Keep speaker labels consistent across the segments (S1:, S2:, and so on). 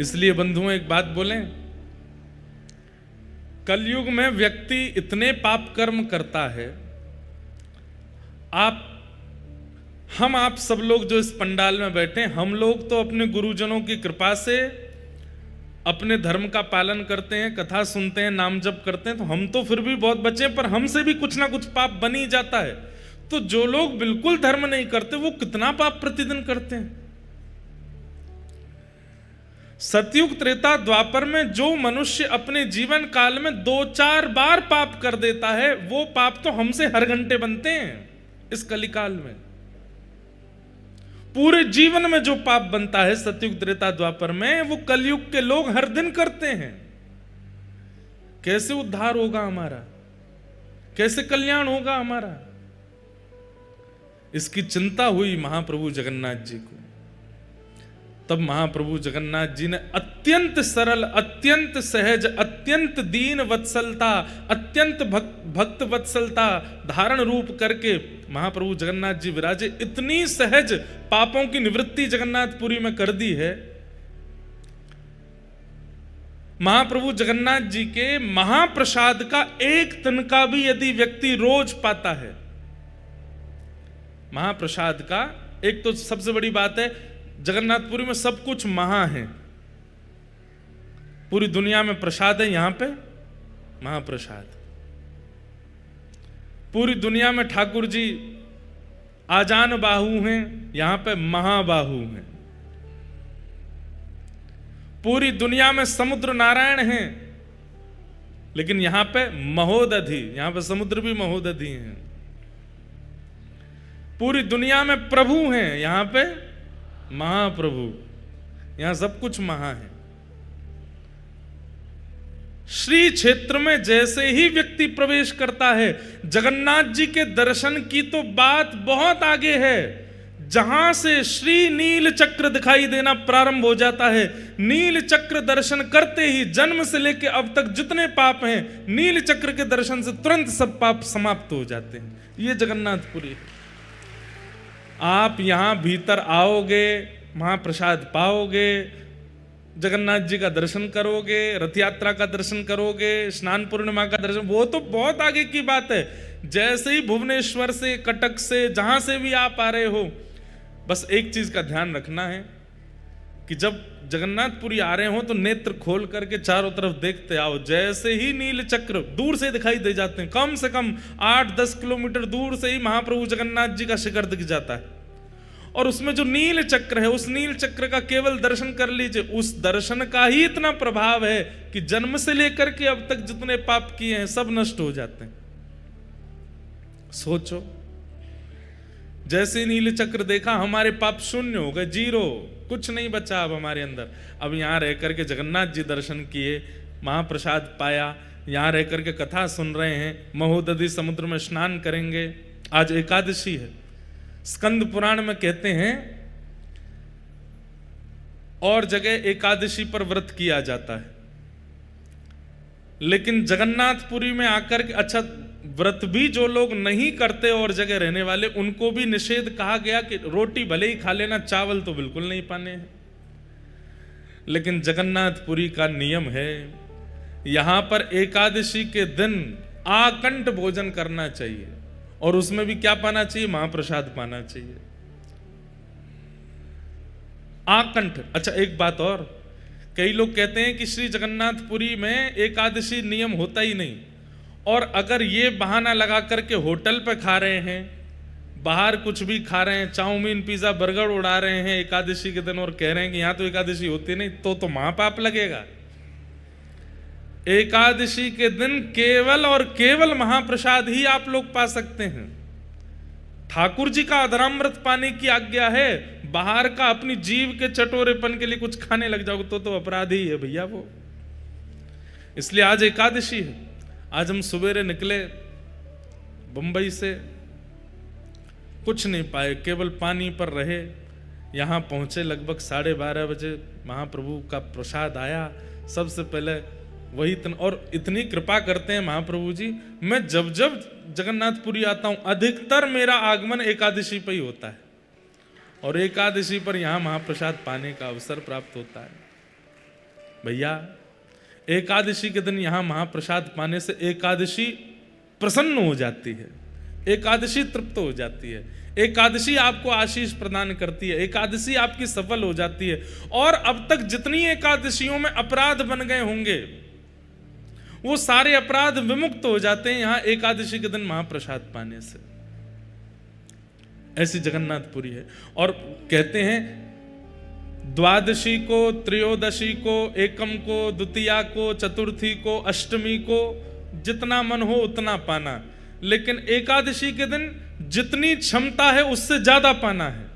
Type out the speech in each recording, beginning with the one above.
S1: इसलिए बंधुओं एक बात बोलें, कलयुग में व्यक्ति इतने पाप कर्म करता है। हम आप सब लोग जो इस पंडाल में बैठे, हम लोग तो अपने गुरुजनों की कृपा से अपने धर्म का पालन करते हैं, कथा सुनते हैं, नाम जप करते हैं, तो हम तो फिर भी बहुत बचे, पर हमसे भी कुछ ना कुछ पाप बन ही जाता है। तो जो लोग बिल्कुल धर्म नहीं करते वो कितना पाप प्रतिदिन करते हैं। सतयुग त्रेता द्वापर में जो मनुष्य अपने जीवन काल में 2-4 बार पाप कर देता है, वो पाप तो हमसे हर घंटे बनते हैं। इस कलिकाल में पूरे जीवन में जो पाप बनता है सतयुग त्रेता द्वापर में, वो कलयुग के लोग हर दिन करते हैं। कैसे उद्धार होगा हमारा, कैसे कल्याण होगा हमारा? इसकी चिंता हुई महाप्रभु जगन्नाथ जी को। तब महाप्रभु जगन्नाथ जी ने अत्यंत सरल, अत्यंत सहज, अत्यंत दीन वत्सलता, अत्यंत भक्त वत्सलता धारण रूप करके महाप्रभु जगन्नाथ जी विराजे। इतनी सहज पापों की निवृत्ति जगन्नाथपुरी में कर दी है। महाप्रभु जगन्नाथ जी के महाप्रसाद का एक तिनका भी यदि व्यक्ति रोज पाता है, महाप्रसाद का एक, तो सबसे बड़ी बात है जगन्नाथपुरी में सब कुछ महा है। पूरी दुनिया में प्रसाद है, यहां पे महाप्रसाद। पूरी दुनिया में ठाकुर जी आजान बाहु हैं, यहां पे महाबाहु हैं। पूरी दुनिया में समुद्र नारायण हैं, लेकिन यहां पे महोदधि, यहां पे समुद्र भी महोदधि हैं। पूरी दुनिया में प्रभु हैं, यहां पे महाप्रभु, यहां सब कुछ महा है। श्री क्षेत्र में जैसे ही व्यक्ति प्रवेश करता है, जगन्नाथ जी के दर्शन की तो बात बहुत आगे है। जहां से श्री नील चक्र दिखाई देना प्रारंभ हो जाता है, नील चक्र दर्शन करते ही जन्म से लेकर अब तक जितने पाप हैं, नील चक्र के दर्शन से तुरंत सब पाप समाप्त हो जाते हैं। ये जगन्नाथपुरी है। आप यहां भीतर आओगे, महाप्रसाद पाओगे, जगन्नाथ जी का दर्शन करोगे, रथ यात्रा का दर्शन करोगे, स्नान पूर्णिमा का दर्शन, वो तो बहुत आगे की बात है। जैसे ही भुवनेश्वर से, कटक से, जहां से भी आप आ रहे हो, बस एक चीज का ध्यान रखना है कि जब जगन्नाथपुरी आ रहे हो तो नेत्र खोल करके चारों तरफ देखते आओ। जैसे ही नील चक्र दूर से दिखाई दे जाते हैं, कम से कम 8-10 किलोमीटर दूर से ही महाप्रभु जगन्नाथ जी का शिखर दिख जाता है, और उसमें जो नील चक्र है, उस नील चक्र का केवल दर्शन कर लीजिए। उस दर्शन का ही इतना प्रभाव है कि जन्म से लेकर के अब तक जितने पाप किए हैं सब नष्ट हो जाते हैं। सोचो, जैसे नील चक्र देखा, हमारे पाप शून्य हो गए, 0, कुछ नहीं बचा अब हमारे अंदर। अब यहां रह करके जगन्नाथ जी दर्शन किए, महाप्रसाद पाया, यहां रह करके कथा सुन रहे हैं, महोदधि समुद्र में स्नान करेंगे। आज एकादशी है। स्कंद पुराण में कहते हैं और जगह एकादशी पर व्रत किया जाता है, लेकिन जगन्नाथपुरी में आकर के, अच्छा व्रत भी जो लोग नहीं करते और जगह रहने वाले, उनको भी निषेध कहा गया कि रोटी भले ही खा लेना, चावल तो बिल्कुल नहीं पाने हैं। लेकिन जगन्नाथपुरी का नियम है, यहां पर एकादशी के दिन आकंठ भोजन करना चाहिए, और उसमें भी क्या पाना चाहिए? महाप्रसाद पाना चाहिए, आकंठ। अच्छा एक बात और, कई लोग कहते हैं कि श्री जगन्नाथपुरी में एकादशी नियम होता ही नहीं, और अगर ये बहाना लगा करके होटल पे खा रहे हैं, बाहर कुछ भी खा रहे हैं, चाउमीन पिज्जा बर्गर उड़ा रहे हैं एकादशी के दिन, और कह रहे हैं कि यहां तो एकादशी होती नहीं, तो महापाप लगेगा। एकादशी के दिन केवल और केवल महाप्रसाद ही आप लोग पा सकते हैं। ठाकुर जी का अधरामृत पाने की आज्ञा है, बाहर का अपनी जीव के चटोरेपन के लिए कुछ खाने लग जाओगे तो अपराधी है भैया वो। इसलिए आज एकादशी है। आज हम सवेरे निकले बंबई से, कुछ नहीं पाए, केवल पानी पर रहे। यहां पहुंचे लगभग 12:30 बजे, महाप्रभु का प्रसाद आया। सबसे पहले वही और इतनी कृपा करते हैं महाप्रभु जी, मैं जब जब जगन्नाथपुरी आता हूं, अधिकतर मेरा आगमन एकादशी पर ही होता है, और एकादशी पर यहां महाप्रसाद पाने का अवसर प्राप्त होता है। भैया एकादशी के दिन यहाँ महाप्रसाद पाने से एकादशी प्रसन्न हो जाती है, एकादशी तृप्त हो जाती है, एकादशी आपको आशीष प्रदान करती है, एकादशी आपकी सफल हो जाती है। और अब तक जितनी एकादशियों में अपराध बन गए होंगे वो सारे अपराध विमुक्त हो जाते हैं यहाँ एकादशी के दिन महाप्रसाद पाने से। ऐसी जगन्नाथपुरी है। और कहते हैं द्वादशी को, त्रयोदशी को, एकम को, द्वितीया को, चतुर्थी को, अष्टमी को जितना मन हो उतना पाना, लेकिन एकादशी के दिन जितनी क्षमता है उससे ज्यादा पाना है,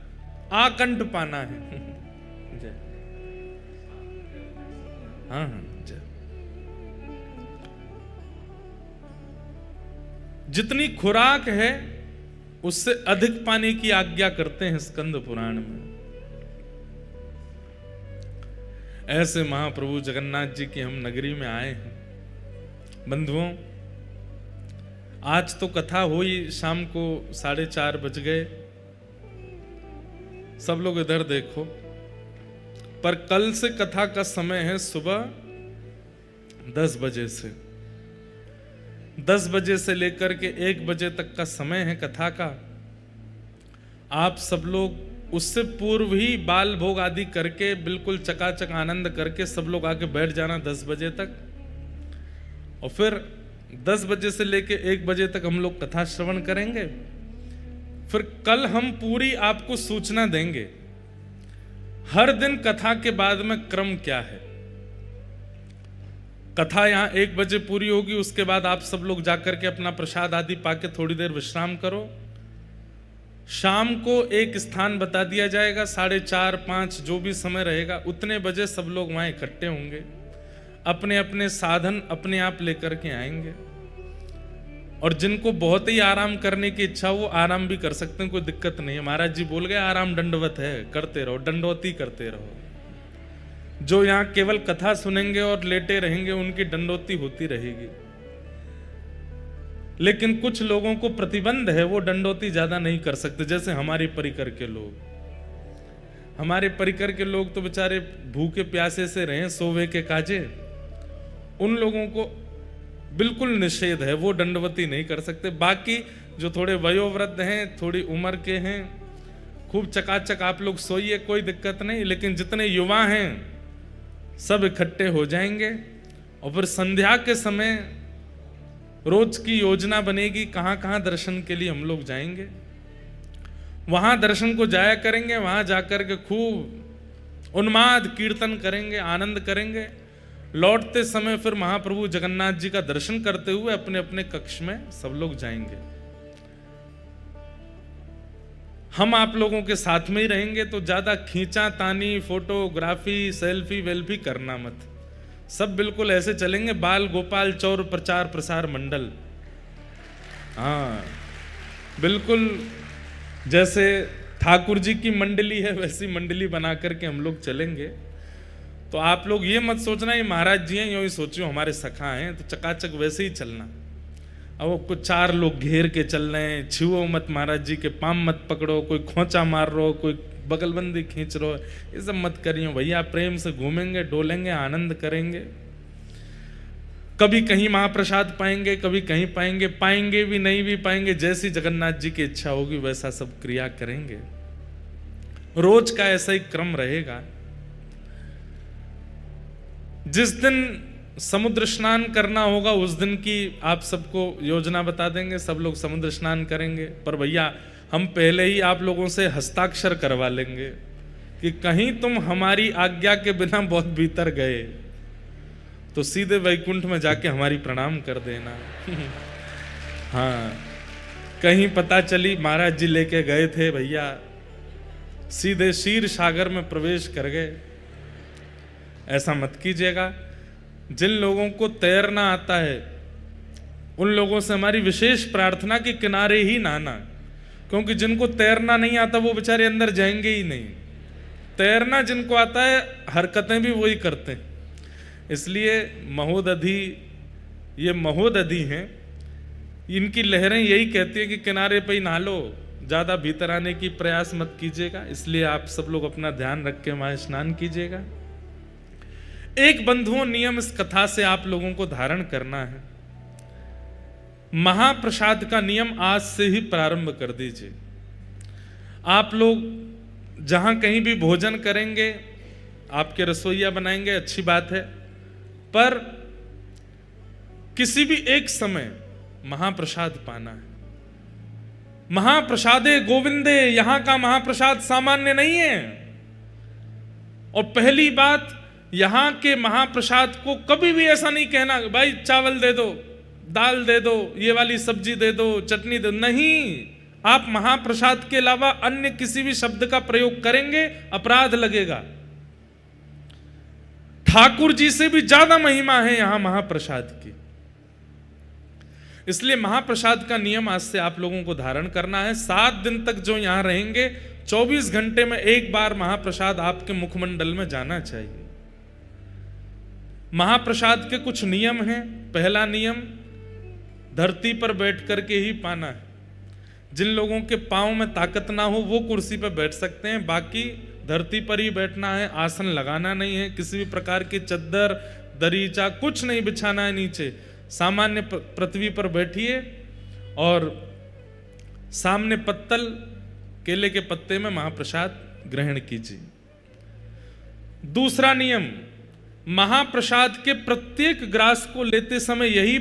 S1: आकंठ पाना है। जय। हाँ हाँ जय। जितनी खुराक है उससे अधिक पाने की आज्ञा करते हैं स्कंद पुराण में। ऐसे महाप्रभु जगन्नाथ जी की हम नगरी में आए हैं। बंधुओं, आज तो कथा हुई, शाम को 4:30 बज गए, सब लोग इधर देखो, पर कल से कथा का समय है सुबह 10 बजे से। 10 बजे से लेकर के 1 बजे तक का समय है कथा का। आप सब लोग उससे पूर्व ही बाल भोग आदि करके बिल्कुल चकाचक आनंद करके सब लोग आके बैठ जाना 10 बजे तक। और फिर 10 बजे से लेके 1 बजे तक हम लोग कथा श्रवण करेंगे। फिर कल हम पूरी आपको सूचना देंगे हर दिन कथा के बाद में क्रम क्या है। कथा यहां 1 बजे पूरी होगी, उसके बाद आप सब लोग जाकर के अपना प्रसाद आदि पाके थोड़ी देर विश्राम करो। शाम को एक स्थान बता दिया जाएगा, 4:30 5 जो भी समय रहेगा उतने बजे सब लोग वहां इकट्ठे होंगे, अपने अपने साधन अपने आप लेकर के आएंगे। और जिनको बहुत ही आराम करने की इच्छा वो आराम भी कर सकते हैं, कोई दिक्कत नहीं है। महाराज जी बोल गए आराम दंडवत है, करते रहो, दंडवती करते रहो। जो यहाँ केवल कथा सुनेंगे और लेटे रहेंगे उनकी दंडवती होती रहेगी। लेकिन कुछ लोगों को प्रतिबंध है, वो दंडवती ज्यादा नहीं कर सकते, जैसे हमारे परिकर के लोग। हमारे परिकर के लोग तो बेचारे भूखे प्यासे से रहे, सोवे के काजे, उन लोगों को बिल्कुल निषेध है, वो दंडवती नहीं कर सकते। बाकी जो थोड़े वयोवृद्ध हैं, थोड़ी उम्र के हैं, खूब चकाचक आप लोग सोइए, कोई दिक्कत नहीं। लेकिन जितने युवा हैं सब इकट्ठे हो जाएंगे और फिर संध्या के समय रोज की योजना बनेगी कहां कहां दर्शन के लिए हम लोग जाएंगे। वहां दर्शन को जाया करेंगे, वहां जाकर के खूब उन्माद कीर्तन करेंगे, आनंद करेंगे। लौटते समय फिर महाप्रभु जगन्नाथ जी का दर्शन करते हुए अपने अपने कक्ष में सब लोग जाएंगे। हम आप लोगों के साथ में ही रहेंगे, तो ज्यादा खींचा तानी, फोटोग्राफी, सेल्फी वेल्फी करना मत। सब बिल्कुल ऐसे चलेंगे, बाल गोपाल चौर प्रचार प्रसार मंडल। हाँ बिल्कुल जैसे ठाकुर जी की मंडली है वैसी मंडली बना करके हम लोग चलेंगे। तो आप लोग ये मत सोचना ये महाराज जी हैं, यूं ही सोचो हमारे सखा हैं, तो चकाचक वैसे ही चलना। अब वो कुछ 4 लोग घेर के चल रहे हैं, छुओ मत महाराज जी के, पाम मत पकड़ो, कोई खोंचा मार रहो, कोई बगलबंदी खींच रहो, ये सब मत करियो भैया। प्रेम से घूमेंगे, डोलेंगे, आनंद करेंगे। कभी कहीं महाप्रसाद पाएंगे, कभी कहीं पाएंगे, पाएंगे भी नहीं भी पाएंगे, जैसी जगन्नाथ जी की इच्छा होगी वैसा सब क्रिया करेंगे। रोज का ऐसा ही क्रम रहेगा। जिस दिन समुद्र स्नान करना होगा उस दिन की आप सबको योजना बता देंगे, सब लोग समुद्र स्नान करेंगे। पर भैया हम पहले ही आप लोगों से हस्ताक्षर करवा लेंगे कि कहीं तुम हमारी आज्ञा के बिना बहुत भीतर गए तो सीधे वैकुंठ में जाके हमारी प्रणाम कर देना। हाँ, कहीं पता चली महाराज जी लेके गए थे भैया, सीधे क्षीर सागर में प्रवेश कर गए, ऐसा मत कीजिएगा। जिन लोगों को तैरना आता है उन लोगों से हमारी विशेष प्रार्थना कि किनारे ही नहाना, क्योंकि जिनको तैरना नहीं आता वो बेचारे अंदर जाएंगे ही नहीं। तैरना जिनको आता है हरकतें भी वही करते हैं। इसलिए महोदधि, ये महोदधि हैं, इनकी लहरें यही कहती हैं कि किनारे पे ही नहा लो, ज़्यादा भीतर आने की प्रयास मत कीजिएगा। इसलिए आप सब लोग अपना ध्यान रख के वहाँ स्नान कीजिएगा। एक बंधुओं नियम इस कथा से आप लोगों को धारण करना है। महाप्रसाद का नियम आज से ही प्रारंभ कर दीजिए। आप लोग जहां कहीं भी भोजन करेंगे, आपके रसोइया बनाएंगे, अच्छी बात है, पर किसी भी एक समय महाप्रसाद पाना है। महाप्रसादे गोविंदे, यहां का महाप्रसाद सामान्य नहीं है। और पहली बात, यहां के महाप्रसाद को कभी भी ऐसा नहीं कहना भाई चावल दे दो, दाल दे दो, ये वाली सब्जी दे दो, चटनी दे दो, नहीं। आप महाप्रसाद के अलावा अन्य किसी भी शब्द का प्रयोग करेंगे, अपराध लगेगा। ठाकुर जी से भी ज्यादा महिमा है यहां महाप्रसाद की। इसलिए महाप्रसाद का नियम आज से आप लोगों को धारण करना है। 7 दिन तक जो यहां रहेंगे, 24 घंटे में एक बार महाप्रसाद आपके मुखमंडल में जाना चाहिए। महाप्रसाद के कुछ नियम हैं। पहला नियम, धरती पर बैठ करके ही पाना है। जिन लोगों के पांव में ताकत ना हो वो कुर्सी पर बैठ सकते हैं, बाकी धरती पर ही बैठना है। आसन लगाना नहीं है, किसी भी प्रकार की चद्दर दरीचा कुछ नहीं बिछाना है नीचे। सामान्य पृथ्वी पर बैठिए और सामने पत्तल केले के पत्ते में महाप्रसाद ग्रहण कीजिए। दूसरा नियम, महाप्रसाद के प्रत्येक ग्रास को लेते समय यही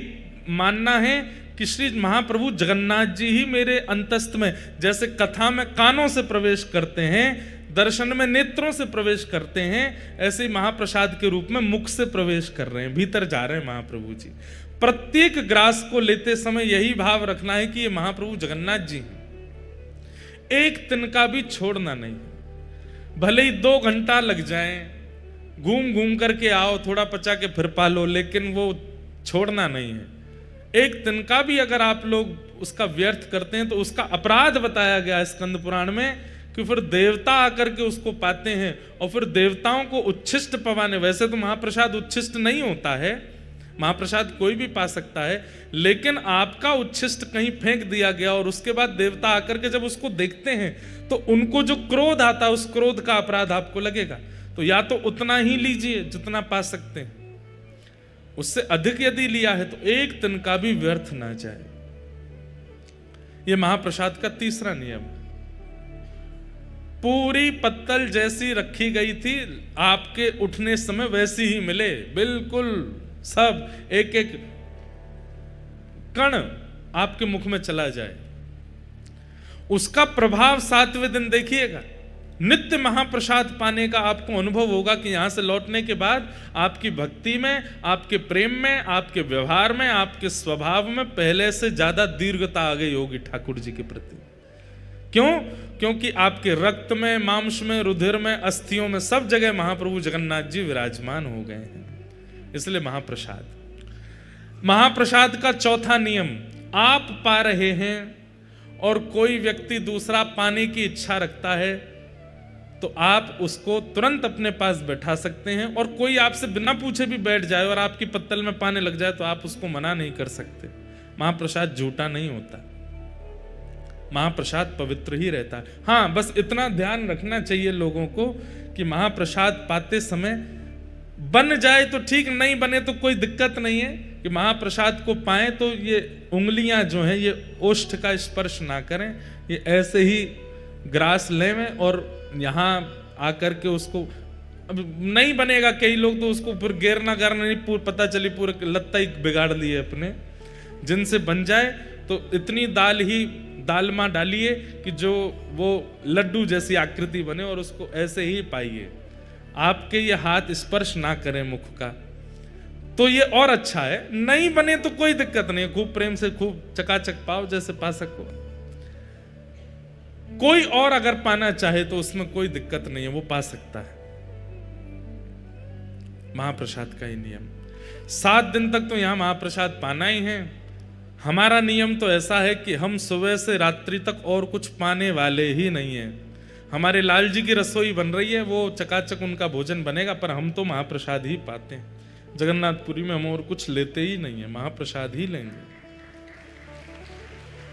S1: मानना है कि श्री महाप्रभु जगन्नाथ जी ही मेरे अंतस्थ में, जैसे कथा में कानों से प्रवेश करते हैं, दर्शन में नेत्रों से प्रवेश करते हैं, ऐसे ही महाप्रसाद के रूप में मुख से प्रवेश कर रहे हैं, भीतर जा रहे हैं महाप्रभु जी। प्रत्येक ग्रास को लेते समय यही भाव रखना है कि ये महाप्रभु जगन्नाथ जी हैं। एक तिनका भी छोड़ना नहीं। भले ही 2 घंटा लग जाए, घूम घूम करके आओ, थोड़ा पचा के फिर पालो, लेकिन वो छोड़ना नहीं है। एक तिनका भी अगर आप लोग उसका व्यर्थ करते हैं तो उसका अपराध बताया गया स्कंद पुराण में, कि फिर देवता आकर के उसको पाते हैं और फिर देवताओं को उच्छिष्ट पवाने। वैसे तो महाप्रसाद उच्छिष्ट नहीं होता है, महाप्रसाद कोई भी पा सकता है, लेकिन आपका उच्छिष्ट कहीं फेंक दिया गया और उसके बाद देवता आकर के जब उसको देखते हैं तो उनको जो क्रोध आता है, उस क्रोध का अपराध आपको लगेगा। तो या तो उतना ही लीजिए जितना पा सकते हैं, उससे अधिक यदि लिया है तो एक तिनका भी व्यर्थ ना जाए। यह महाप्रसाद का तीसरा नियम है। पूरी पत्तल जैसी रखी गई थी, आपके उठने समय वैसी ही मिले, बिल्कुल सब एक एक कण आपके मुख में चला जाए। उसका प्रभाव 7वें दिन देखिएगा। नित्य महाप्रसाद पाने का आपको अनुभव होगा कि यहां से लौटने के बाद आपकी भक्ति में, आपके प्रेम में, आपके व्यवहार में, आपके स्वभाव में पहले से ज्यादा दीर्घता आ गई होगी ठाकुर जी के प्रति। क्यों? क्योंकि आपके रक्त में, मांस में, रुधिर में, अस्थियों में, सब जगह महाप्रभु जगन्नाथ जी विराजमान हो गए हैं। इसलिए महाप्रसाद। महाप्रसाद का चौथा नियम, आप पा रहे हैं और कोई व्यक्ति दूसरा पाने की इच्छा रखता है तो आप उसको तुरंत अपने पास बैठा सकते हैं, और कोई आपसे बिना पूछे भी बैठ जाए और आपकी पत्तल में पाने लग जाए तो आप उसको मना नहीं कर सकते। महाप्रसाद झूठा नहीं होता, महाप्रसाद पवित्र ही रहता है। हाँ, बस इतना ध्यान रखना चाहिए लोगों को कि महाप्रसाद पाते समय बन जाए तो ठीक, नहीं बने तो कोई दिक्कत नहीं है। कि महाप्रसाद को पाएं तो ये उंगलियां जो हैं ये ओष्ठ का स्पर्श ना करें, ये ऐसे ही ग्रास लें और यहाँ आकर के उसको, अब नहीं बनेगा, कई लोग तो उसको फिर गेरना करना नहीं, पता चली पूरे लत्ता ही बिगाड़ लिए अपने। जिनसे बन जाए तो इतनी दालमा डालिए कि जो वो लड्डू जैसी आकृति बने और उसको ऐसे ही पाइए। आपके ये हाथ स्पर्श ना करें मुख का, तो ये और अच्छा है। नहीं बने तो कोई दिक्कत नहीं, खूब प्रेम से खूब चकाचक पाओ जैसे पा सको। कोई और अगर पाना चाहे तो उसमें कोई दिक्कत नहीं है, वो पा सकता है। महाप्रसाद का ही नियम। 7 दिन तक तो यहां महाप्रसाद पाना ही है। हमारा नियम तो ऐसा है कि हम सुबह से रात्रि तक और कुछ पाने वाले ही नहीं है। हमारे लाल जी की रसोई बन रही है, वो चकाचक उनका भोजन बनेगा, पर हम तो महाप्रसाद ही पाते हैं। जगन्नाथपुरी में हम और कुछ लेते ही नहीं है, महाप्रसाद ही लेंगे।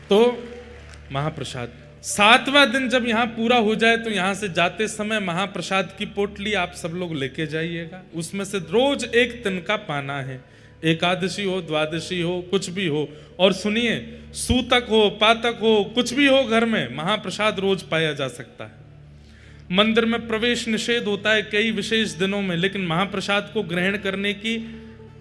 S1: तो महाप्रसाद 7वां दिन जब यहाँ पूरा हो जाए तो यहाँ से जाते समय महाप्रसाद की पोटली आप सब लोग लेके जाइएगा। उसमें से रोज एक तिनका पाना है, एकादशी हो, द्वादशी हो, कुछ भी हो। और सुनिए, सूतक हो, पातक हो, कुछ भी हो, घर में महाप्रसाद रोज पाया जा सकता है। मंदिर में प्रवेश निषेध होता है कई विशेष दिनों में, लेकिन महाप्रसाद को ग्रहण करने की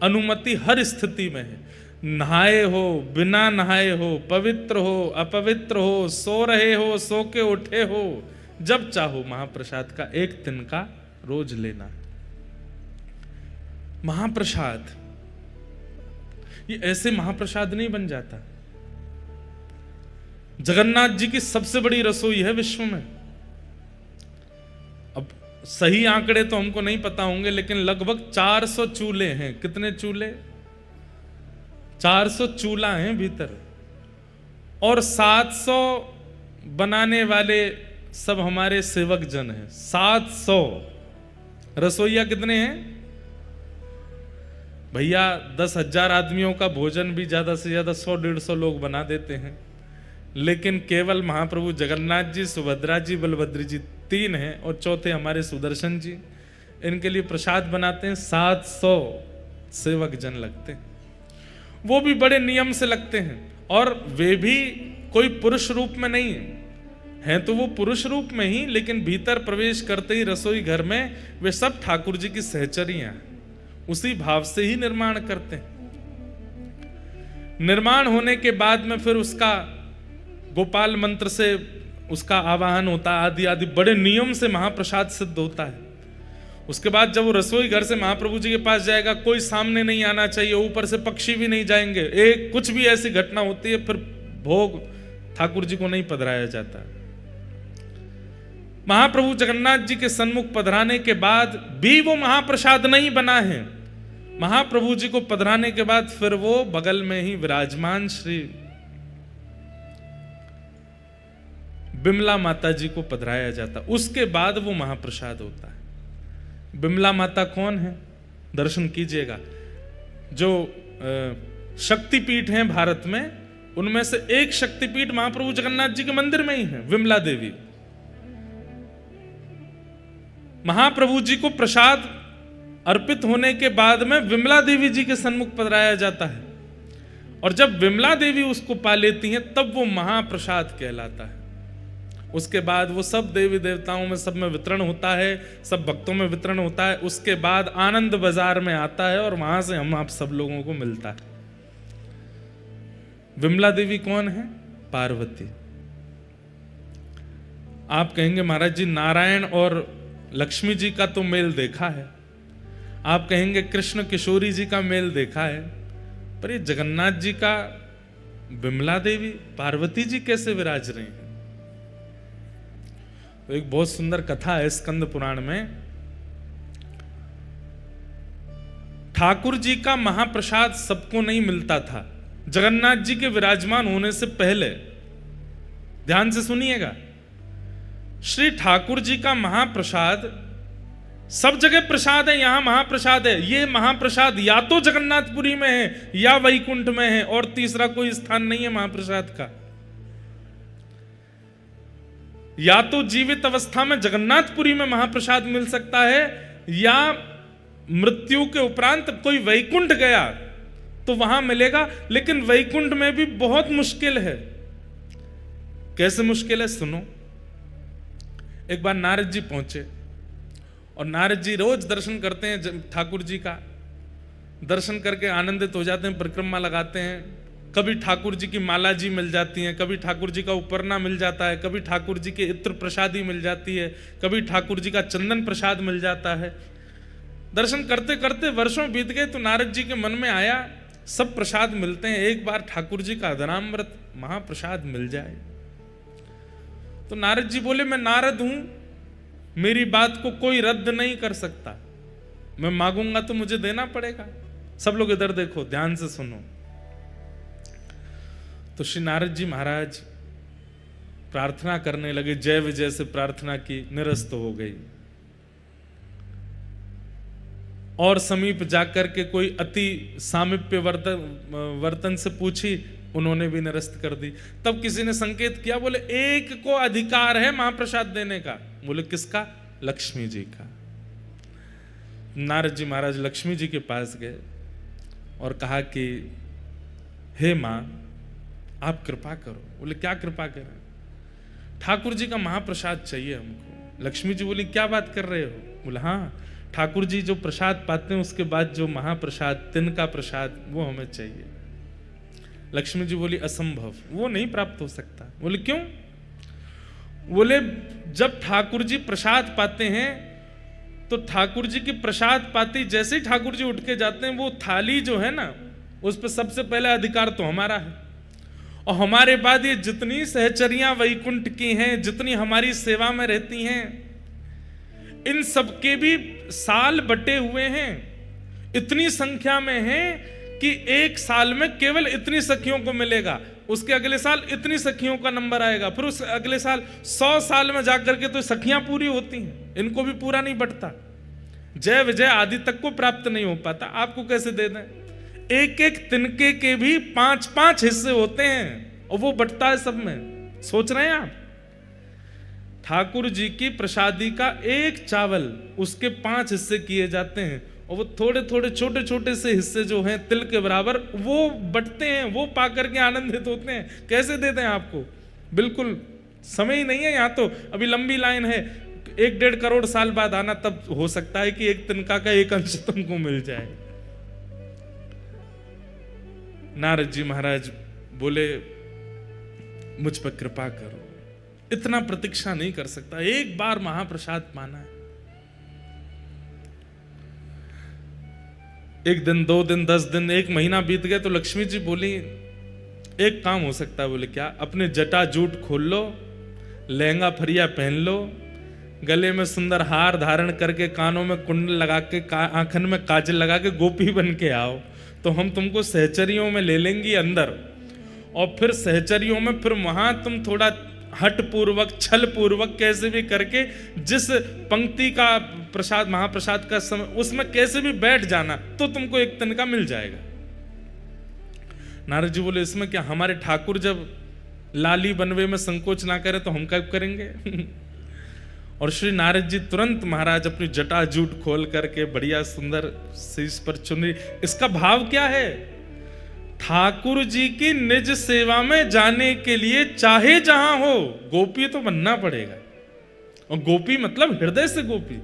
S1: अनुमति हर स्थिति में है। नहाए हो, बिना नहाए हो, पवित्र हो, अपवित्र हो, सो रहे हो, सो के उठे हो, जब चाहो महाप्रसाद का एक तिनका रोज लेना। महाप्रसाद ये ऐसे महाप्रसाद नहीं बन जाता। जगन्नाथ जी की सबसे बड़ी रसोई है विश्व में। अब सही आंकड़े तो हमको नहीं पता होंगे, लेकिन लगभग 400 चूल्हे हैं। कितने चूल्हे? 400 चूल्हा हैं भीतर, और 700 बनाने वाले सब हमारे सेवक जन हैं। 700 रसोईया कितने हैं भैया? 10,000 आदमियों का भोजन भी ज्यादा से ज्यादा 100-150 लोग बना देते हैं, लेकिन केवल महाप्रभु जगन्नाथ जी, सुभद्रा जी, बलभद्र जी 3 हैं, और चौथे हमारे सुदर्शन जी। इनके लिए प्रसाद बनाते हैं। 700 सेवक जन लगते हैं, वो भी बड़े नियम से लगते हैं। और वे भी कोई पुरुष रूप में नहीं हैं, तो वो पुरुष रूप में ही, लेकिन भीतर प्रवेश करते ही रसोई घर में वे सब ठाकुर जी की सहचरियां हैं, उसी भाव से ही निर्माण करते हैं। निर्माण होने के बाद में फिर उसका गोपाल मंत्र से उसका आवाहन होता है, आदि आदि बड़े नियम से महाप्रसाद सिद्ध होता है। उसके बाद जब वो रसोई घर से महाप्रभु जी के पास जाएगा, कोई सामने नहीं आना चाहिए, ऊपर से पक्षी भी नहीं जाएंगे। एक कुछ भी ऐसी घटना होती है, फिर भोग ठाकुर जी को नहीं पधराया जाता। महाप्रभु जगन्नाथ जी के सन्मुख पधराने के बाद भी वो महाप्रसाद नहीं बना है। महाप्रभु जी को पधराने के बाद फिर वो बगल में ही विराजमान श्री बिमला माता जी को पधराया जाता, उसके बाद वो महाप्रसाद होता है। बिमला माता कौन है? दर्शन कीजिएगा। जो शक्तिपीठ हैं भारत में, उनमें से एक शक्तिपीठ महाप्रभु जगन्नाथ जी के मंदिर में ही है, विमला देवी। महाप्रभु जी को प्रसाद अर्पित होने के बाद में विमला देवी जी के सन्मुख पधराया जाता है, और जब विमला देवी उसको पा लेती हैं तब वो महाप्रसाद कहलाता है। उसके बाद वो सब देवी देवताओं में, सब में वितरण होता है, सब भक्तों में वितरण होता है। उसके बाद आनंद बाजार में आता है, और वहां से हम आप सब लोगों को मिलता है। विमला देवी कौन है? पार्वती। आप कहेंगे महाराज जी नारायण और लक्ष्मी जी का तो मेल देखा है, आप कहेंगे कृष्ण किशोरी जी का मेल देखा है, पर ये जगन्नाथ जी का विमला देवी पार्वती जी कैसे विराज रही हैं? तो एक बहुत सुंदर कथा है स्कंद पुराण में। ठाकुर जी का महाप्रसाद सबको नहीं मिलता था जगन्नाथ जी के विराजमान होने से पहले। ध्यान से सुनिएगा, श्री ठाकुर जी का महाप्रसाद सब जगह प्रसाद है, यहां महाप्रसाद है। ये महाप्रसाद या तो जगन्नाथपुरी में है या वैकुंठ में है, और तीसरा कोई स्थान नहीं है महाप्रसाद का। या तो जीवित अवस्था में जगन्नाथपुरी में महाप्रसाद मिल सकता है, या मृत्यु के उपरांत कोई वैकुंठ गया तो वहां मिलेगा, लेकिन वैकुंठ में भी बहुत मुश्किल है। कैसे मुश्किल है सुनो। एक बार नारद जी पहुंचे, और नारद जी रोज दर्शन करते हैं ठाकुर जी का, दर्शन करके आनंदित हो जाते हैं, परिक्रमा लगाते हैं। कभी ठाकुर जी की माला जी मिल जाती है, कभी ठाकुर जी का उपरना मिल जाता है, कभी ठाकुर जी के इत्र प्रसादी मिल जाती है, कभी ठाकुर जी का चंदन प्रसाद मिल जाता है। दर्शन करते करते वर्षों बीत गए, तो नारद जी के मन में आया सब प्रसाद मिलते हैं, एक बार ठाकुर जी का अदनामृत महाप्रसाद मिल जाए। तो नारद जी बोले, मैं नारद हूं, मेरी बात को कोई रद्द नहीं कर सकता, मैं मांगूंगा तो मुझे देना पड़ेगा। सब लोग इधर देखो, ध्यान से सुनो। तो श्री नारद जी महाराज प्रार्थना करने लगे, जय विजय से प्रार्थना की, निरस्त हो गई। और समीप जाकर के कोई अति सामीप्य वर्तन से पूछी, उन्होंने भी निरस्त कर दी। तब किसी ने संकेत किया, बोले एक को अधिकार है महाप्रसाद देने का। बोले किसका? लक्ष्मी जी का। नारद जी महाराज लक्ष्मी जी के पास गए और कहा कि हे माँ, आप कृपा करो। बोले क्या कृपा करें? ठाकुर जी का महाप्रसाद चाहिए हमको। लक्ष्मी जी बोली क्या बात कर रहे हो? बोले हाँ, ठाकुर जी जो प्रसाद पाते हैं उसके बाद जो महाप्रसाद, तिनका प्रसाद, वो हमें चाहिए। लक्ष्मी जी बोली असंभव, वो नहीं प्राप्त हो सकता। बोले क्यों? बोले जब ठाकुर जी प्रसाद पाते हैं तो ठाकुर जी की प्रसाद पाती जैसे ही ठाकुर जी उठ के जाते हैं, वो थाली जो है ना, उस पर सबसे पहले अधिकार तो हमारा है। और हमारे बाद ये जितनी सहचरियां वैकुंठ की हैं, जितनी हमारी सेवा में रहती हैं, इन सबके भी साल बटे हुए हैं, इतनी संख्या में हैं कि एक साल में केवल इतनी सखियों को मिलेगा, उसके अगले साल इतनी सखियों का नंबर आएगा, फिर उस अगले साल 100 साल में जाकर के तो सखियां पूरी होती हैं, इनको भी पूरा नहीं बटता। जय विजय आदि तक को प्राप्त नहीं हो पाता, आपको कैसे दे दें? एक एक तिनके के भी 5-5 हिस्से होते हैं और वो बटता है सब में। सोच रहे हैं आप? ठाकुर जी की प्रसादी का एक चावल, उसके 5 हिस्से किए जाते हैं और वो थोड़े थोड़े छोटे छोटे से हिस्से जो हैं तिल के बराबर, वो बटते हैं, वो पाकर के आनंदित होते हैं। कैसे दे दें आपको? बिल्कुल समय ही नहीं है। यहाँ तो अभी लंबी लाइन है, 1-1.5 करोड़ साल बाद आना, तब हो सकता है कि एक तिनका का एक अंश तुमको मिल जाए। नारद जी महाराज बोले मुझ पर कृपा करो, इतना प्रतीक्षा नहीं कर सकता, एक बार महाप्रसाद पाना है। 1 दिन, 2 दिन, 10 दिन, 1 महीना बीत गए तो लक्ष्मी जी बोली एक काम हो सकता है। बोले क्या? अपने जटा जूट खोल लो, लहंगा फरिया पहन लो, गले में सुंदर हार धारण करके, कानों में कुंडल लगा के, आंखन में काजल लगा के गोपी बन के आओ, तो हम तुमको सहचरियों में ले लेंगी अंदर, और फिर सहचरियों में फिर वहां तुम थोड़ा हट पूर्वक, छल पूर्वक, कैसे भी करके जिस पंक्ति का प्रसाद, महाप्रसाद का समय, उसमें कैसे भी बैठ जाना, तो तुमको एक तिनका मिल जाएगा। नारद जी बोले इसमें क्या? हमारे ठाकुर जब लाली बनवे में संकोच ना करे तो हम क्या करेंगे? और श्री नारद जी तुरंत महाराज अपनी जटा जूट खोल करके बढ़िया सुंदर शीश पर चुनरी। इसका भाव क्या है? ठाकुर जी की निज सेवा में जाने के लिए चाहे जहां हो, गोपी तो बनना पड़ेगा। और गोपी मतलब हृदय से गोपी।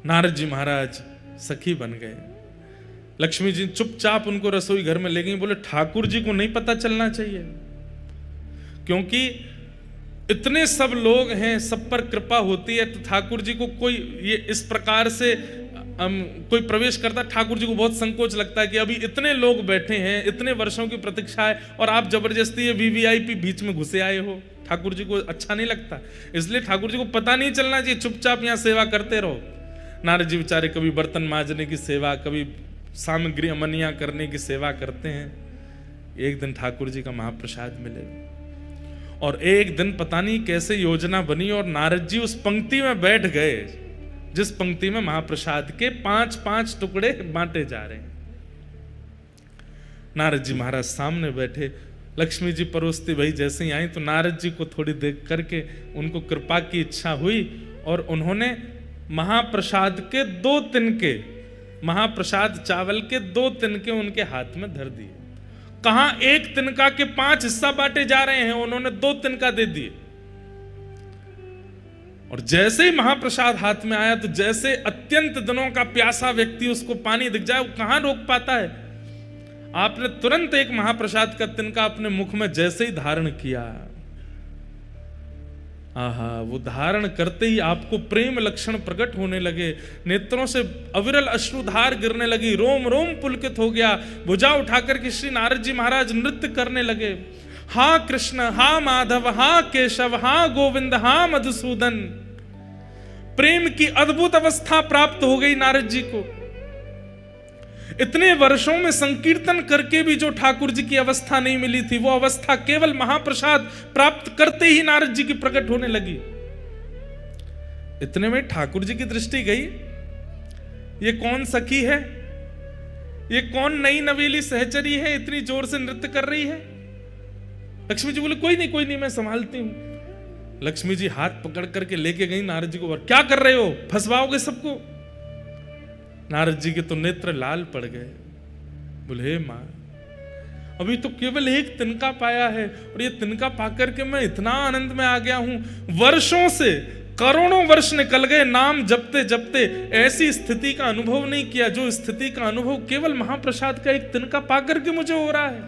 S1: नारद जी महाराज सखी बन गए। लक्ष्मी जी चुपचाप उनको रसोई घर में ले गई। बोले ठाकुर जी को नहीं पता चलना चाहिए, क्योंकि इतने सब लोग हैं, सब पर कृपा होती है, तो ठाकुर जी को कोई ये इस प्रकार से कोई प्रवेश करता, ठाकुर जी को बहुत संकोच लगता है कि अभी इतने लोग बैठे हैं, इतने वर्षों की प्रतीक्षा है, और आप जबरदस्ती ये वीवीआईपी बीच में घुसे आए हो। ठाकुर जी को अच्छा नहीं लगता, इसलिए ठाकुर जी को पता नहीं चलना चाहिए, चुपचाप यहाँ सेवा करते रहो। नारद जी बेचारे कभी बर्तन मांजने की सेवा, कभी सामग्री अमनिया करने की सेवा करते हैं। एक दिन ठाकुर जी का महाप्रसाद मिले, और एक दिन पता नहीं कैसे योजना बनी और नारद जी उस पंक्ति में बैठ गए जिस पंक्ति में महाप्रसाद के 5-5 टुकड़े बांटे जा रहे हैं। नारद जी महाराज सामने बैठे, लक्ष्मी जी परोसती भाई जैसे ही आई तो नारद जी को थोड़ी देख करके उनको कृपा की इच्छा हुई, और उन्होंने महाप्रसाद के 2 तिनके, महाप्रसाद चावल के 2 तिनके उनके हाथ में धर दिए। कहां एक तिनका के 5 हिस्सा बांटे जा रहे हैं, उन्होंने 2 तिनका दे दिए। और जैसे ही महाप्रसाद हाथ में आया तो जैसे अत्यंत दिनों का प्यासा व्यक्ति उसको पानी दिख जाए, वो कहां रोक पाता है। आपने तुरंत एक महाप्रसाद का तिनका अपने मुख में जैसे ही धारण किया, आहा, वो धारण करते ही आपको प्रेम लक्षण प्रकट होने लगे, नेत्रों से अविरल अश्रुधार गिरने लगी, रोम रोम पुलकित हो गया। भुजा उठाकर के श्री नारद जी महाराज नृत्य करने लगे। हा कृष्ण, हा माधव, हा केशव, हा गोविंद, हा मधुसूदन। प्रेम की अद्भुत अवस्था प्राप्त हो गई नारद जी को। इतने वर्षों में संकीर्तन करके भी जो ठाकुर जी की अवस्था नहीं मिली थी, वो अवस्था केवल महाप्रसाद प्राप्त करते ही नारद जी की प्रकट होने लगी। इतने में ठाकुर जी की दृष्टि गई, ये कौन सखी है? ये कौन नई नवेली सहचरी है, इतनी जोर से नृत्य कर रही है? लक्ष्मी जी बोले कोई नहीं मैं संभालती हूं। लक्ष्मी जी हाथ पकड़ करके लेके गई नारद जी को, और क्या कर रहे हो, फंसवाओगे सबको। नारद जी के तो नेत्र लाल पड़ गए। बोले हे मां, अभी तो केवल एक तिनका पाया है, और ये तिनका पाकर के मैं इतना आनंद में आ गया हूं। वर्षों से, करोड़ों वर्ष निकल गए, नाम जपते जपते ऐसी स्थिति का अनुभव नहीं किया जो स्थिति का अनुभव केवल महाप्रसाद का एक तिनका पाकर के मुझे हो रहा है।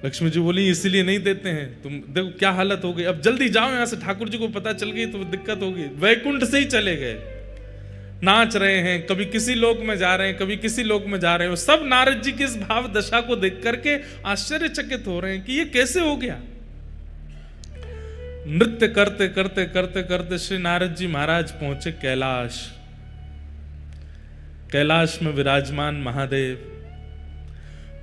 S1: लक्ष्मी जी बोली इसलिए नहीं देते हैं, तुम देखो क्या हालत हो गई, अब जल्दी जाओ यहां से, ठाकुर जी को पता चल गई तो दिक्कत होगी। वैकुंठ से ही चले गए, नाच रहे हैं, कभी किसी लोक में जा रहे हैं, कभी किसी लोक में जा रहे हैं। सब नारद जी की इस भाव दशा को देख करके आश्चर्यचकित हो रहे हैं कि ये कैसे हो गया। नृत्य करते करते करते करते श्री नारद जी महाराज पहुंचे कैलाश। कैलाश में विराजमान महादेव,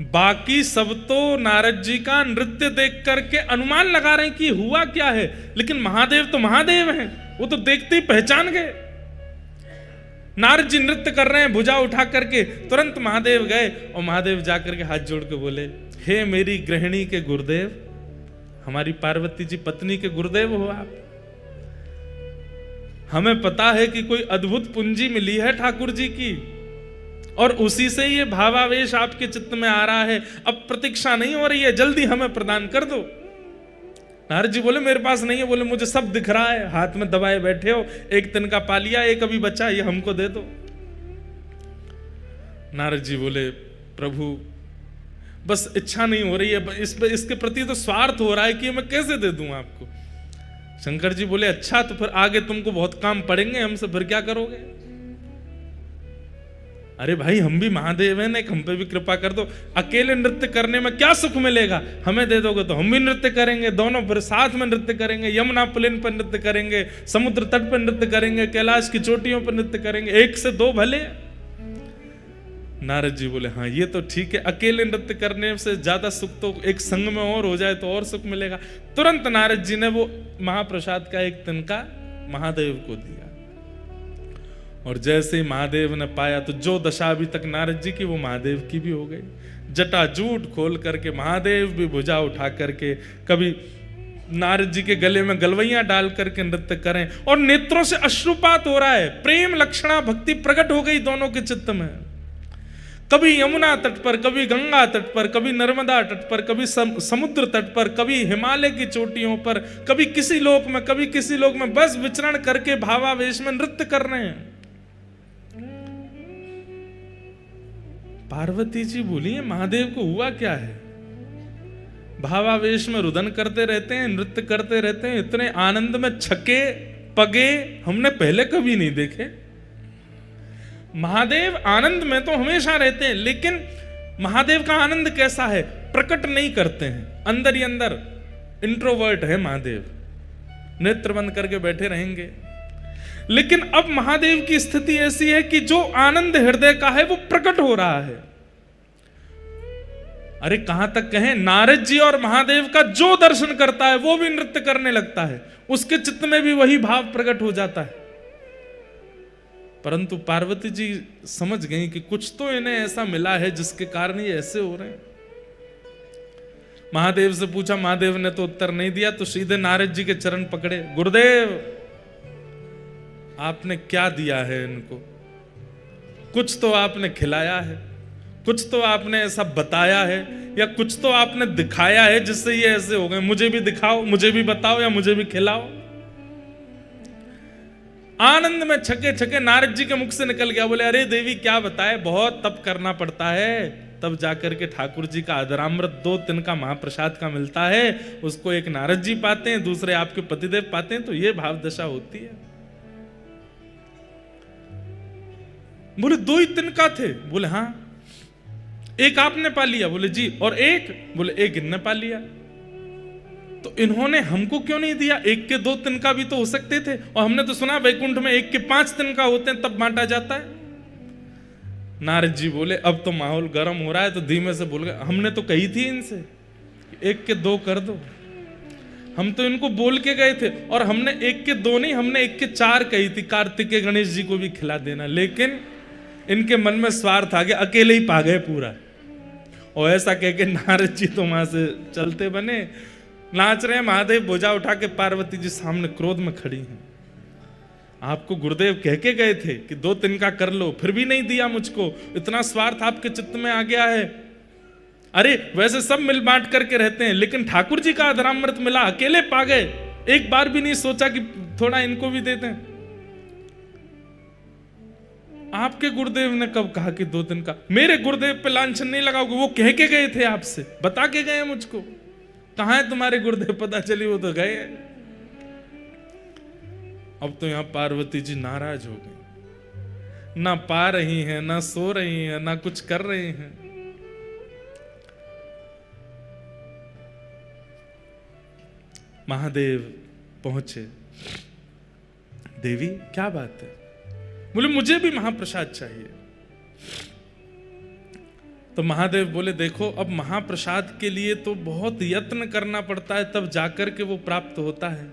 S1: बाकी सब तो नारद जी का नृत्य देख करके अनुमान लगा रहे हैं कि हुआ क्या है, लेकिन महादेव तो महादेव हैं, वो तो देखते ही पहचान गए। नारद जी नृत्य कर रहे हैं, भुजा उठा करके तुरंत महादेव गए, और महादेव जाकर के हाथ जोड़ के बोले, हे मेरी गृहिणी के गुरुदेव, हमारी पार्वती जी पत्नी के गुरुदेव हो आप। हमें पता है कि कोई अद्भुत पूंजी मिली है ठाकुर जी की, और उसी से ये भावावेश आपके चित्त में आ रहा है। अब प्रतीक्षा नहीं हो रही है, जल्दी हमें प्रदान कर दो। नारद जी बोले मेरे पास नहीं है। बोले मुझे सब दिख रहा है, हाथ में दबाए बैठे हो, एक तिनका पा लिया, एक अभी बचा, ये हमको दे दो। नारद जी बोले प्रभु बस इच्छा नहीं हो रही है, इसके प्रति तो स्वार्थ हो रहा है कि मैं कैसे दे दूं आपको। शंकर जी बोले अच्छा, तो फिर आगे तुमको बहुत काम पड़ेंगे हमसे, फिर क्या करोगे? अरे भाई हम भी महादेव हैं, एक हम पे भी कृपा कर दो। अकेले नृत्य करने में क्या सुख मिलेगा, हमें दे दोगे तो हम भी नृत्य करेंगे, दोनों फिर साथ में नृत्य करेंगे, यमुना पुलिन पर नृत्य करेंगे, समुद्र तट पर नृत्य करेंगे, कैलाश की चोटियों पर नृत्य करेंगे, एक से दो भले। नारद जी बोले हाँ ये तो ठीक है, अकेले नृत्य करने से ज्यादा सुख तो एक संग में और हो जाए तो और सुख मिलेगा। तुरंत नारद जी ने वो महाप्रसाद का एक तिनका महादेव को दिया, और जैसे ही महादेव ने पाया तो जो दशा अभी तक नारद जी की वो महादेव की भी हो गई। जटाजूट खोल करके महादेव भी भुजा उठा करके, कभी नारद जी के गले में गलवैयां डाल करके नृत्य करें, और नेत्रों से अश्रुपात हो रहा है, प्रेम लक्षणा भक्ति प्रकट हो गई दोनों के चित्त में। कभी यमुना तट पर, कभी गंगा तट पर, कभी नर्मदा तट पर, कभी समुद्र तट पर, कभी हिमालय की चोटियों पर, कभी किसी लोक में, कभी किसी लोक में, बस विचरण करके भावावेश में नृत्य कर रहे हैं। पार्वती जी बोली महादेव को हुआ क्या है? भावावेश में रुदन करते रहते हैं, नृत्य करते रहते हैं, इतने आनंद में छके पगे हमने पहले कभी नहीं देखे। महादेव आनंद में तो हमेशा रहते हैं, लेकिन महादेव का आनंद कैसा है, प्रकट नहीं करते हैं, अंदर ही अंदर इंट्रोवर्ट है महादेव, नेत्र बंद करके बैठे रहेंगे। लेकिन अब महादेव की स्थिति ऐसी है कि जो आनंद हृदय का है वो प्रकट हो रहा है। अरे कहां तक कहें, नारद जी और महादेव का जो दर्शन करता है वो भी नृत्य करने लगता है, उसके चित्त में भी वही भाव प्रकट हो जाता है। परंतु पार्वती जी समझ गई कि कुछ तो इन्हें ऐसा मिला है जिसके कारण ये ऐसे हो रहे हैं। महादेव से पूछा, महादेव ने तो उत्तर नहीं दिया, तो सीधे नारद जी के चरण पकड़े, गुरुदेव आपने क्या दिया है इनको? कुछ तो आपने खिलाया है, कुछ तो आपने ऐसा बताया है, या कुछ तो आपने दिखाया है जिससे ये ऐसे हो गए। मुझे भी दिखाओ, मुझे भी बताओ, या मुझे भी खिलाओ। आनंद में छके छके नारद जी के मुख से निकल गया, बोले अरे देवी क्या बताए, बहुत तप करना पड़ता है, तब जाकर के ठाकुर जी का आदरामृत 2 तिनका महाप्रसाद का मिलता है, उसको एक नारद जी पाते हैं, दूसरे आपके पतिदेव पाते हैं, तो ये भाव दशा होती है। बोले 2 ही तिनका थे? बोले हाँ। एक आपने पा लिया? बोले जी। और एक? बोले एक इनने पा लिया। तो इन्होंने हमको क्यों नहीं दिया? 1 के 2 तिनका भी तो हो सकते थे, और हमने तो सुना वैकुंठ में 1 के 5 तिनका होते हैं, तब बांटा जाता है। नारद जी बोले अब तो माहौल गर्म हो रहा है, तो धीमे से बोल गए, हमने तो कही थी इनसे 1 के 2 कर दो, हम तो इनको बोल के गए थे, और हमने 1 के 2 नहीं, हमने 1 के 4 कही थी, कार्तिकेय गणेश जी को भी खिला देना। लेकिन इनके मन में स्वार्थ आ गया, अकेले ही पा गए पूरा। और ऐसा कह के नारद जी तो वहां से चलते बने, नाच रहे हैं। महादेव बोझा उठा के पार्वती जी सामने क्रोध में खड़ी हैं। आपको गुरुदेव कह के गए थे कि 2 तिनका कर लो, फिर भी नहीं दिया मुझको, इतना स्वार्थ आपके चित्त में आ गया है। अरे वैसे सब मिल बांट करके रहते हैं, लेकिन ठाकुर जी का अधरामृत मिला, अकेले पा गए, एक बार भी नहीं सोचा कि थोड़ा इनको भी देते हैं। आपके गुरुदेव ने कब कहा कि 2 दिन का? मेरे गुरुदेव पे लांछन नहीं लगाओगे, वो कह के गए थे आपसे, बता के गए मुझको। कहां है तुम्हारे गुरुदेव? पता चली वो तो गए। अब तो यहां पार्वती जी नाराज हो गई, ना पा रही हैं, ना सो रही हैं, ना कुछ कर रही हैं। महादेव पहुंचे। देवी क्या बात है? बोले मुझे भी महाप्रसाद चाहिए। तो महादेव बोले देखो, अब महाप्रसाद के लिए तो बहुत यत्न करना पड़ता है, तब जाकर के वो प्राप्त होता है।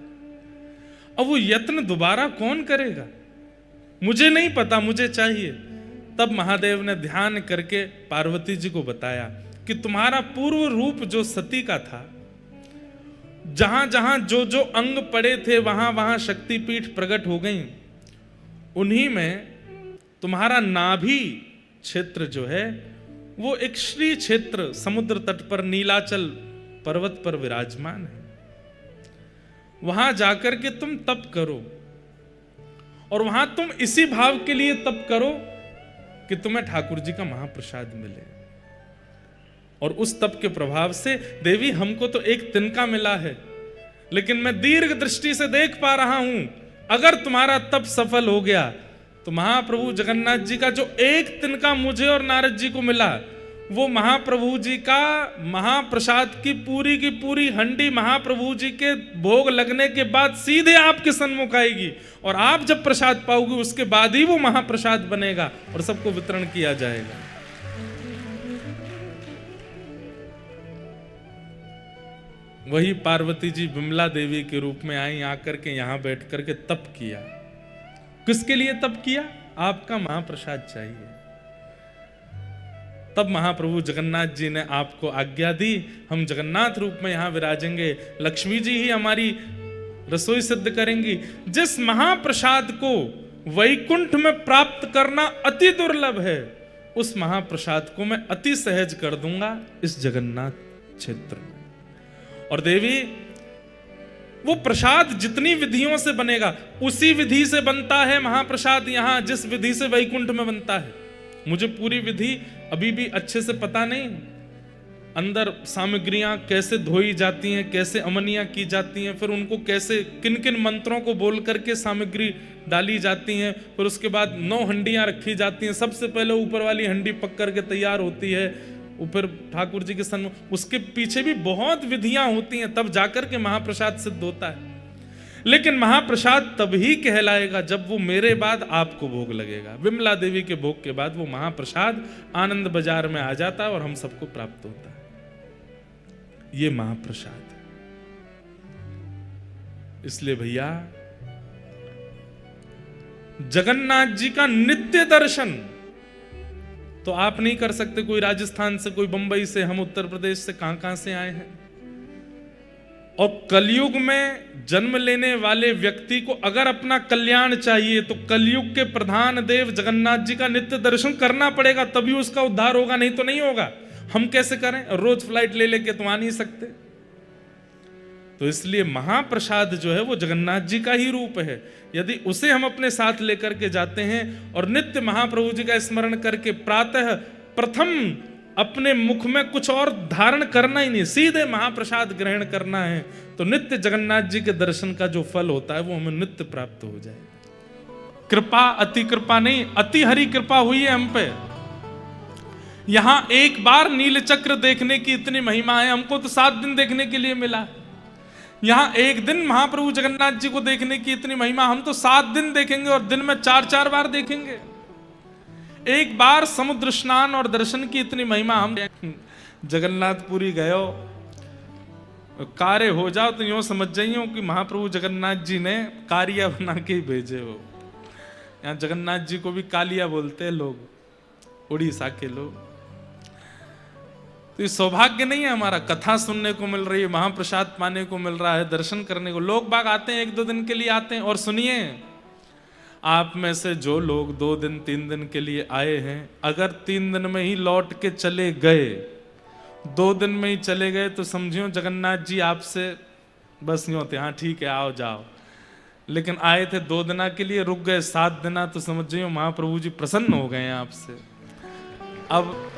S1: अब वो यत्न दोबारा कौन करेगा? मुझे नहीं पता, मुझे चाहिए। तब महादेव ने ध्यान करके पार्वती जी को बताया कि तुम्हारा पूर्व रूप जो सती का था, जहां जहां जो जो अंग पड़े थे वहां वहां शक्तिपीठ प्रकट हो गई। उन्हीं में तुम्हारा नाभि क्षेत्र जो है वो एक श्री क्षेत्र समुद्र तट पर नीलाचल पर्वत पर विराजमान है। वहां जाकर के तुम तप करो, और वहां तुम इसी भाव के लिए तप करो कि तुम्हें ठाकुर जी का महाप्रसाद मिले। और उस तप के प्रभाव से देवी हमको तो एक तिनका मिला है, लेकिन मैं दीर्घ दृष्टि से देख पा रहा हूं, अगर तुम्हारा तप सफल हो गया तो महाप्रभु जगन्नाथ जी का जो एक तिनका मुझे और नारद जी को मिला, वो महाप्रभु जी का महाप्रसाद की पूरी हंडी महाप्रभु जी के भोग लगने के बाद सीधे आपके सन्मुख आएगी, और आप जब प्रसाद पाओगे उसके बाद ही वो महाप्रसाद बनेगा और सबको वितरण किया जाएगा। वही पार्वती जी विमला देवी के रूप में आई, आकर के यहां बैठ करके तप किया। किसके लिए तप किया? आपका महाप्रसाद चाहिए। तब महाप्रभु जगन्नाथ जी ने आपको आज्ञा दी, हम जगन्नाथ रूप में यहां विराजेंगे, लक्ष्मी जी ही हमारी रसोई सिद्ध करेंगी। जिस महाप्रसाद को वैकुंठ में प्राप्त करना अति दुर्लभ है, उस महाप्रसाद को मैं अति सहज कर दूंगा इस जगन्नाथ क्षेत्र में। और देवी वो प्रसाद जितनी विधियों से बनेगा उसी विधि से बनता है महाप्रसाद, यहां जिस विधि से वैकुंठ में बनता है। मुझे पूरी विधि अभी भी अच्छे से पता नहीं, अंदर सामग्रियां कैसे धोई जाती हैं, कैसे अमनियां की जाती हैं, फिर उनको कैसे किन किन मंत्रों को बोल करके सामग्री डाली जाती हैं, फिर उसके बाद 9 हंडियां रखी जाती हैं। सबसे पहले ऊपर वाली हंडी पक करके तैयार होती है, ऊपर ठाकुर जी के सन्मुख, उसके पीछे भी बहुत विधियां होती हैं, तब जाकर के महाप्रसाद सिद्ध होता है। लेकिन महाप्रसाद तभी कहलाएगा जब वो मेरे बाद आपको भोग लगेगा। विमला देवी के भोग के बाद वो महाप्रसाद आनंद बाजार में आ जाता है और हम सबको प्राप्त होता है। ये महाप्रसाद है। इसलिए भैया जगन्नाथ जी का नित्य दर्शन तो आप नहीं कर सकते, कोई राजस्थान से, कोई बंबई से, हम उत्तर प्रदेश से, कहां से आए हैं। और कलयुग में जन्म लेने वाले व्यक्ति को अगर अपना कल्याण चाहिए तो कलयुग के प्रधान देव जगन्नाथ जी का नित्य दर्शन करना पड़ेगा, तभी उसका उद्धार होगा, नहीं तो नहीं होगा। हम कैसे करें? रोज फ्लाइट ले लेके तो आ नहीं सकते। तो इसलिए महाप्रसाद जो है वो जगन्नाथ जी का ही रूप है। यदि उसे हम अपने साथ लेकर के जाते हैं और नित्य महाप्रभु जी का स्मरण करके प्रातः प्रथम अपने मुख में कुछ और धारण करना ही नहीं, सीधे महाप्रसाद ग्रहण करना है, तो नित्य जगन्नाथ जी के दर्शन का जो फल होता है वो हमें नित्य प्राप्त हो जाए। कृपा, अति कृपा नहीं, अति हरि कृपा हुई है हम पे। यहां एक बार नीलचक्र देखने की इतनी महिमा है, हमको तो 7 दिन देखने के लिए मिला। यहां एक दिन महाप्रभु जगन्नाथ जी को देखने की इतनी महिमा, हम तो 7 दिन देखेंगे और दिन में 4-4 बार देखेंगे। एक बार समुद्र स्नान और दर्शन की इतनी महिमा, हम जगन्नाथपुरी गयो कार्य हो जाओ तो यूं समझ जाइयो कि महाप्रभु जगन्नाथ जी ने कारिया बना के ही भेजे हो। यहाँ जगन्नाथ जी को भी कालिया बोलते हैं लोग, उड़ीसा के लोग। तो ये सौभाग्य नहीं है हमारा, कथा सुनने को मिल रही है, महाप्रसाद पाने को मिल रहा है, दर्शन करने को। लोग बाग आते हैं, 1-2 दिन के लिए आते हैं। और सुनिए, आप में से जो लोग 2 दिन 3 दिन के लिए आए हैं, अगर 3 दिन में ही लौट के चले गए, 2 दिन में ही चले गए, तो समझियो जगन्नाथ जी आपसे बस यूं होते, हाँ ठीक है आओ जाओ। लेकिन आए थे 2 दिना के लिए, रुक गए 7 दिना, तो समझियो महाप्रभु जी प्रसन्न हो गए हैं आपसे। अब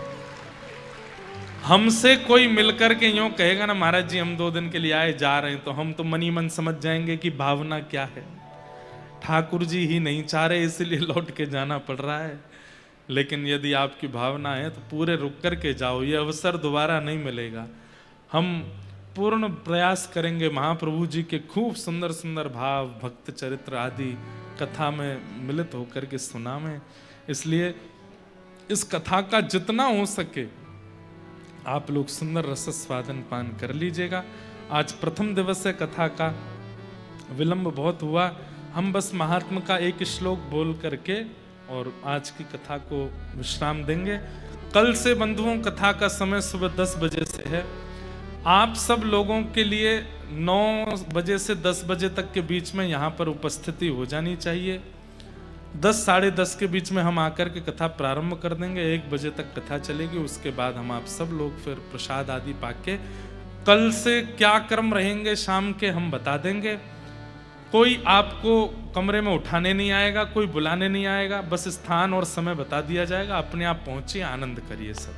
S1: हमसे कोई मिलकर के यूं कहेगा ना महाराज जी हम 2 दिन के लिए आए जा रहे हैं, तो हम तो मनी मन समझ जाएंगे कि भावना क्या है। ठाकुर जी ही नहीं चाह रहे इसलिए लौट के जाना पड़ रहा है। लेकिन यदि आपकी भावना है तो पूरे रुक कर के जाओ, ये अवसर दोबारा नहीं मिलेगा। हम पूर्ण प्रयास करेंगे महाप्रभु जी के खूब सुंदर सुंदर भाव, भक्त चरित्र आदि कथा में मिलित होकर के सुना में। इसलिए इस कथा का जितना हो सके आप लोग सुंदर रस स्वादन पान कर लीजिएगा। आज प्रथम दिवस है, कथा का विलंब बहुत हुआ। हम बस महात्मा का एक श्लोक बोल करके और आज की कथा को विश्राम देंगे। कल से बंधुओं कथा का समय सुबह 10 बजे से है। आप सब लोगों के लिए 9 बजे से 10 बजे तक के बीच में यहाँ पर उपस्थिति हो जानी चाहिए। 10 साढ़े 10 के बीच में हम आकर के कथा प्रारंभ कर देंगे। 1 बजे तक कथा चलेगी। उसके बाद हम आप सब लोग फिर प्रसाद आदि पाके कल से क्या क्रम रहेंगे शाम के हम बता देंगे। कोई आपको कमरे में उठाने नहीं आएगा, कोई बुलाने नहीं आएगा, बस स्थान और समय बता दिया जाएगा। अपने आप पहुंचिए, आनंद करिए सब।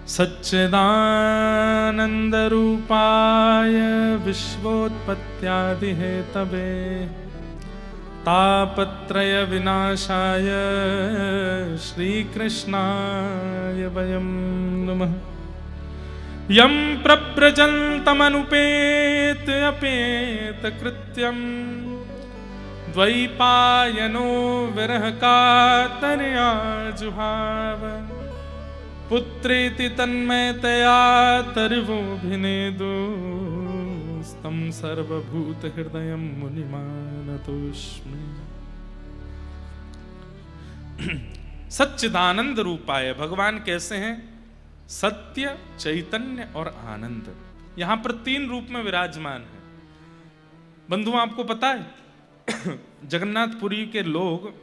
S1: सच्चिदानंद रूपाय विश्वोत्पत्त्यादि हेतवे तापत्रय विनाशाय श्री कृष्णाय वयं नमः। यं प्रव्रजन्तमनुपेत अपेत कृत्यं द्वैपायनो विरह कातरया जुहाव पुत्रेति तन्मयतया तर्वोऽभिनेदुस्तं सर्वभूतहृदयं मुनिमानतोऽस्मि। सच्चिदानंद रूपाय, भगवान कैसे हैं? सत्य, चैतन्य और आनंद। यहां पर 3 रूप में विराजमान है। बंधुओं आपको पता है जगन्नाथपुरी के लोग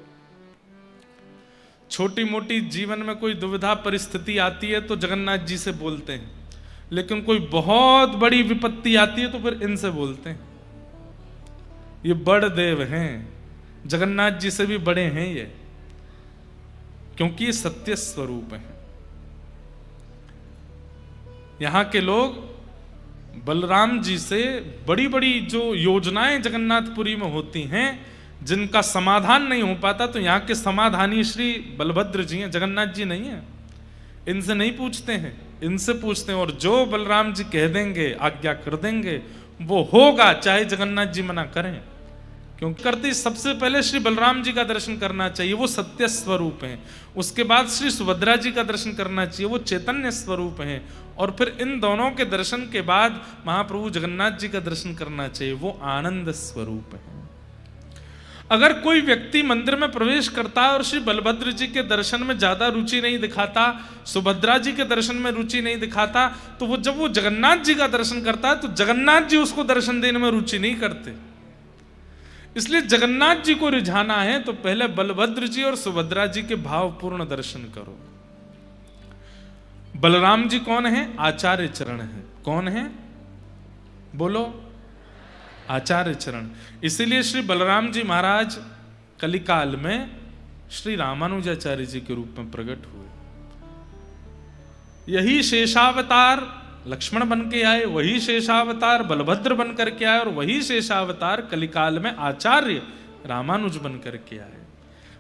S1: छोटी मोटी जीवन में कोई दुविधा परिस्थिति आती है तो जगन्नाथ जी से बोलते हैं, लेकिन कोई बहुत बड़ी विपत्ति आती है तो फिर इनसे बोलते हैं। ये बड़ देव हैं, जगन्नाथ जी से भी बड़े हैं ये, क्योंकि ये सत्य स्वरूप हैं। यहाँ के लोग बलराम जी से बड़ी बड़ी जो योजनाएं जगन्नाथपुरी में होती हैं जिनका समाधान नहीं हो पाता, तो यहाँ के समाधानी श्री बलभद्र जी हैं, जगन्नाथ जी नहीं है। इनसे नहीं पूछते हैं, इनसे पूछते हैं। और जो बलराम जी कह देंगे, आज्ञा कर देंगे, वो होगा, चाहे जगन्नाथ जी मना करें। क्योंकि करते सबसे पहले श्री बलराम जी का दर्शन करना चाहिए, वो सत्य स्वरूप हैं। उसके बाद श्री सुभद्रा जी का दर्शन करना चाहिए, वो चैतन्य स्वरूप हैं। और फिर इन दोनों के दर्शन के बाद महाप्रभु जगन्नाथ जी का दर्शन करना चाहिए, वो आनंद स्वरूप है। अगर कोई व्यक्ति मंदिर में प्रवेश करता है और श्री बलभद्र जी के दर्शन में ज्यादा रुचि नहीं दिखाता, सुभद्रा जी के दर्शन में रुचि नहीं दिखाता, तो वो जब वो जगन्नाथ जी का दर्शन करता है तो जगन्नाथ जी उसको दर्शन देने में रुचि नहीं करते। इसलिए जगन्नाथ जी को रिझाना है तो पहले बलभद्र जी और सुभद्रा जी के भावपूर्ण दर्शन करो। बलराम जी कौन है? आचार्य चरण है। कौन है? बोलो, आचार्य चरण। इसीलिए श्री बलराम जी महाराज कलिकाल में श्री रामानुजाचार्य जी के रूप में प्रकट हुए। यही शेषावतार लक्ष्मण बन के आए, वही शेषावतार बलभद्र बन करके आए, और वही शेषावतार कलिकाल में आचार्य रामानुज बन करके आए।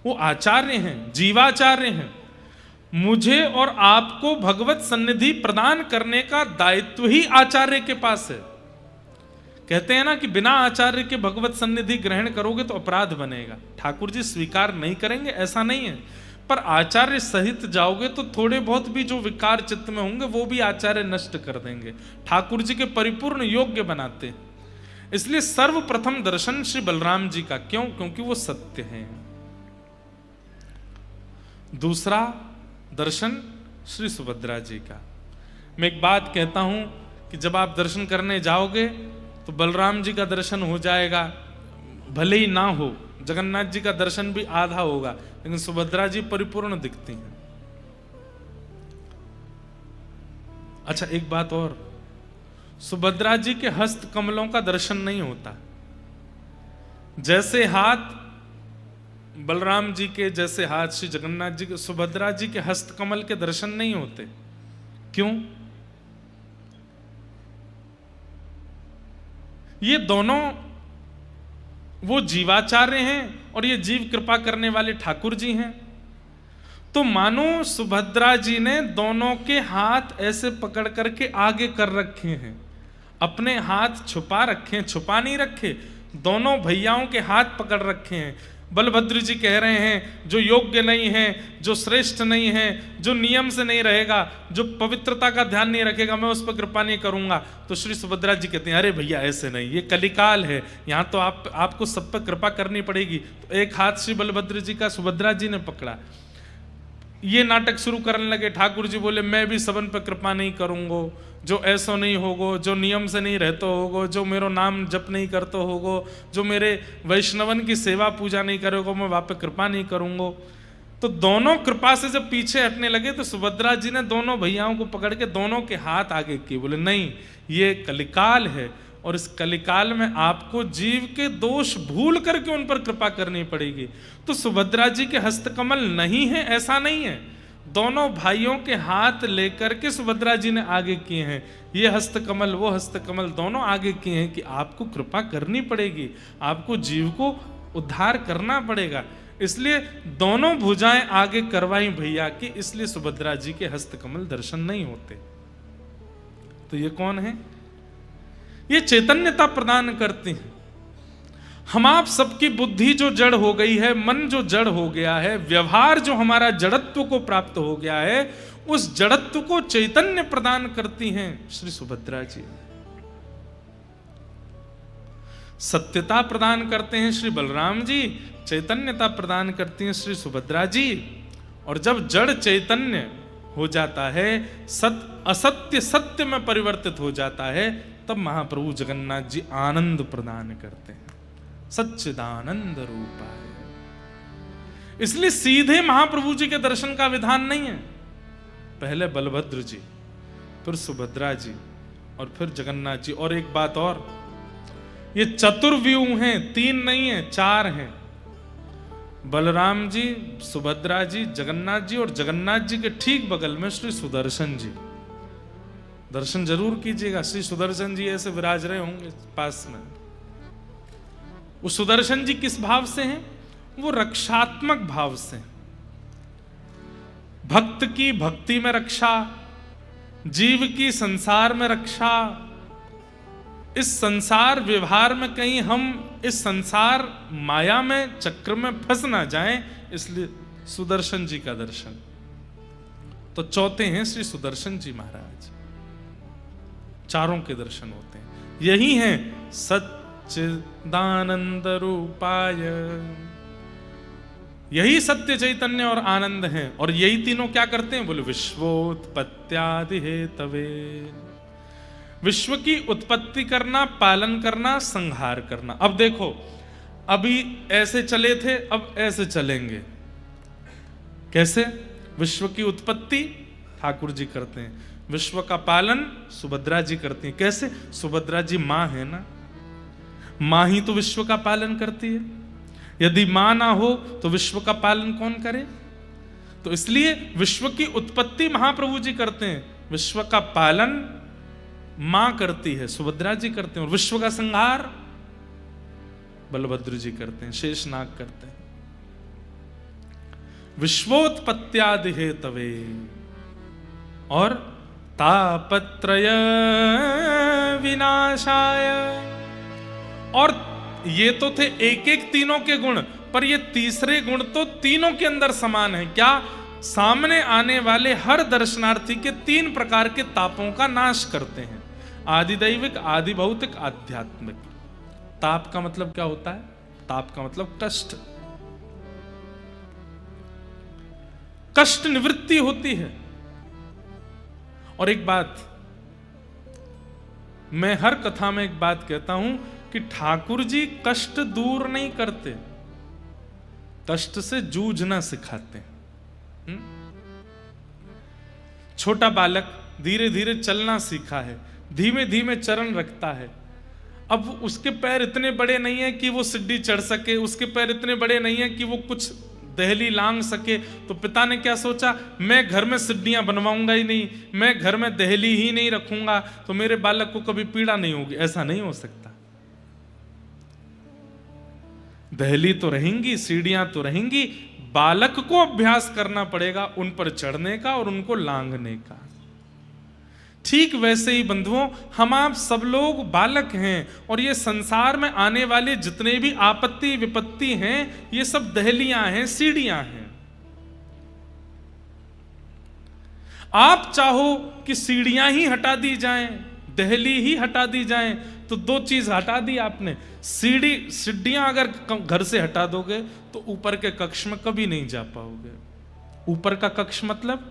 S1: वो आचार्य हैं, जीवाचार्य हैं। मुझे और आपको भगवत सन्निधि प्रदान करने का दायित्व ही आचार्य के पास है। कहते हैं ना कि बिना आचार्य के भगवत सन्निधि ग्रहण करोगे तो अपराध बनेगा। ठाकुर जी स्वीकार नहीं करेंगे ऐसा नहीं है, पर आचार्य सहित जाओगे तो थोड़े बहुत भी जो विकार चित्त में होंगे वो भी आचार्य नष्ट कर देंगे, ठाकुर जी के परिपूर्ण योग्य बनाते हैं। इसलिए सर्वप्रथम दर्शन श्री बलराम जी का। क्यों? क्योंकि वो सत्य हैं। दूसरा दर्शन श्री सुभद्रा जी का। मैं एक बात कहता हूं कि जब आप दर्शन करने जाओगे तो बलराम जी का दर्शन हो जाएगा, भले ही ना हो, जगन्नाथ जी का दर्शन भी आधा होगा, लेकिन सुभद्रा जी परिपूर्ण दिखती हैं। अच्छा, एक बात और, सुभद्रा जी के हस्त कमलों का दर्शन नहीं होता। जैसे हाथ बलराम जी के, जैसे हाथ श्री जगन्नाथ जी के, सुभद्रा जी के हस्त कमल के दर्शन नहीं होते। क्यों? ये दोनों वो जीवाचार्य हैं और ये जीव कृपा करने वाले ठाकुर जी हैं। तो मानो सुभद्रा जी ने दोनों के हाथ ऐसे पकड़ करके आगे कर रखे हैं, अपने हाथ छुपा रखे हैं, छुपा नहीं रखे, दोनों भैयाओं के हाथ पकड़ रखे हैं। बलभद्र जी कह रहे हैं जो योग्य नहीं है, जो श्रेष्ठ नहीं है, जो नियम से नहीं रहेगा, जो पवित्रता का ध्यान नहीं रखेगा, मैं उस पर कृपा नहीं करूंगा। तो श्री सुभद्रा जी कहते हैं अरे भैया ऐसे नहीं, ये कलिकाल है, यहाँ तो आपको सब पर कृपा करनी पड़ेगी। तो एक हाथ श्री बलभद्र जी का सुभद्रा जी ने पकड़ा। ये नाटक शुरू करने लगे। ठाकुर जी बोले मैं भी सबन पर कृपा नहीं करूंगो, जो ऐसो नहीं होगो, जो नियम से नहीं रहते होगो, जो मेरो नाम जप नहीं करते होगो, जो मेरे वैष्णवन की सेवा पूजा नहीं करोगो, मैं वहाँ पे कृपा नहीं करूंगो। तो दोनों कृपा से जब पीछे हटने लगे तो सुभद्रा जी ने दोनों भैयाओं को पकड़ के दोनों के हाथ आगे किए। बोले नहीं, ये कलिकाल है और इस कलिकाल में आपको जीव के दोष भूल करके उन पर कृपा करनी पड़ेगी। तो सुभद्रा जी के हस्तकमल नहीं है ऐसा नहीं है, दोनों भाइयों के हाथ लेकर के सुभद्रा जी ने आगे किए हैं। ये हस्तकमल वो हस्तकमल दोनों आगे किए हैं कि आपको कृपा करनी पड़ेगी, आपको जीव को उद्धार करना पड़ेगा। इसलिए दोनों भुजाएं आगे करवाई भैया की, इसलिए सुभद्रा जी के हस्तकमल दर्शन नहीं होते। तो ये कौन है? ये चैतन्यता प्रदान करती हैं। हम आप सबकी बुद्धि जो जड़ हो गई है, मन जो जड़ हो गया है, व्यवहार जो हमारा जड़त्व को प्राप्त हो गया है, उस जड़त्व को चैतन्य प्रदान करती हैं श्री सुभद्रा जी। सत्यता प्रदान करते हैं श्री बलराम जी, चैतन्यता प्रदान करती हैं श्री सुभद्रा जी। और जब जड़ चैतन्य हो जाता है, असत्य सत्य में परिवर्तित हो जाता है, तब महाप्रभु जगन्नाथ जी आनंद प्रदान करते हैं, सच्चिदानंद रूपाय। इसलिए सीधे महाप्रभु जी के दर्शन का विधान नहीं है, पहले बलभद्र जी, फिर सुभद्रा जी और फिर जगन्नाथ जी। और एक बात और, ये चतुर्व्यूह हैं, 3 नहीं है 4 हैं। बलराम जी, सुभद्रा जी, जगन्नाथ जी, और जगन्नाथ जी के ठीक बगल में श्री सुदर्शन जी। दर्शन जरूर कीजिएगा, श्री सुदर्शन जी ऐसे विराज रहे होंगे पास में। वो सुदर्शन जी किस भाव से हैं? वो रक्षात्मक भाव से। भक्त की भक्ति में रक्षा, जीव की संसार में रक्षा, इस संसार व्यवहार में कहीं हम इस संसार माया में चक्र में फंस ना जाएं, इसलिए सुदर्शन जी का दर्शन। तो चौथे हैं श्री सुदर्शन जी महाराज, चारों के दर्शन होते हैं। यही है सच्चिदानंद रूपाय, यही सत्य चैतन्य और आनंद है। और यही तीनों क्या करते हैं? बोले विश्वोत्पत्त्यादि हेतवे, विश्व की उत्पत्ति करना, पालन करना, संहार करना। अब देखो, अभी ऐसे चले थे, अब ऐसे चलेंगे। कैसे? विश्व की उत्पत्ति ठाकुर जी करते हैं, विश्व का पालन सुभद्रा जी करती हैं। कैसे? सुभद्रा जी मां है ना, मां ही तो विश्व का पालन करती है। यदि मां ना हो तो विश्व का पालन कौन करे? तो इसलिए विश्व की उत्पत्ति महाप्रभु जी करते हैं, विश्व का पालन मां करती है, सुभद्रा जी करते हैं। और विश्व का संहार बलभद्र जी करते हैं, शेषनाग करते हैं। विश्वोत्पत्त्यादि हेतवे और तापत्रय विनाशाय। और ये तो थे एक एक तीनों के गुण, पर ये तीसरे गुण तो तीनों के अंदर समान है। क्या? सामने आने वाले हर दर्शनार्थी के 3 प्रकार के तापों का नाश करते हैं, आदिदैविक, आदि भौतिक, आध्यात्मिक। ताप का मतलब क्या होता है? ताप का मतलब कष्ट। कष्ट निवृत्ति होती है। और एक बात, मैं हर कथा में एक बात कहता हूं कि ठाकुर जी कष्ट दूर नहीं करते, कष्ट से जूझना सिखाते हैं। छोटा बालक धीरे धीरे चलना सीखा है, धीमे धीमे चरण रखता है। अब उसके पैर इतने बड़े नहीं है कि वो सीढ़ी चढ़ सके, उसके पैर इतने बड़े नहीं है कि वो कुछ दहली लांग सके। तो पिता ने क्या सोचा, मैं घर में सीढ़ियां बनवाऊंगा ही नहीं, मैं घर में दहली ही नहीं रखूंगा, तो मेरे बालक को कभी पीड़ा नहीं होगी। ऐसा नहीं हो सकता। दहली तो रहेंगी, सीढ़ियां तो रहेंगी, बालक को अभ्यास करना पड़ेगा उन पर चढ़ने का और उनको लांघने का। ठीक वैसे ही बंधुओं, हम आप सब लोग बालक हैं, और ये संसार में आने वाले जितने भी आपत्ति विपत्ति हैं, ये सब दहलियां हैं, सीढ़ियां हैं। आप चाहो कि सीढ़ियां ही हटा दी जाएं, दहली ही हटा दी जाएं, तो दो चीज हटा दी आपने। सीढ़ियां अगर घर से हटा दोगे तो ऊपर के कक्ष में कभी नहीं जा पाओगे। ऊपर का कक्ष मतलब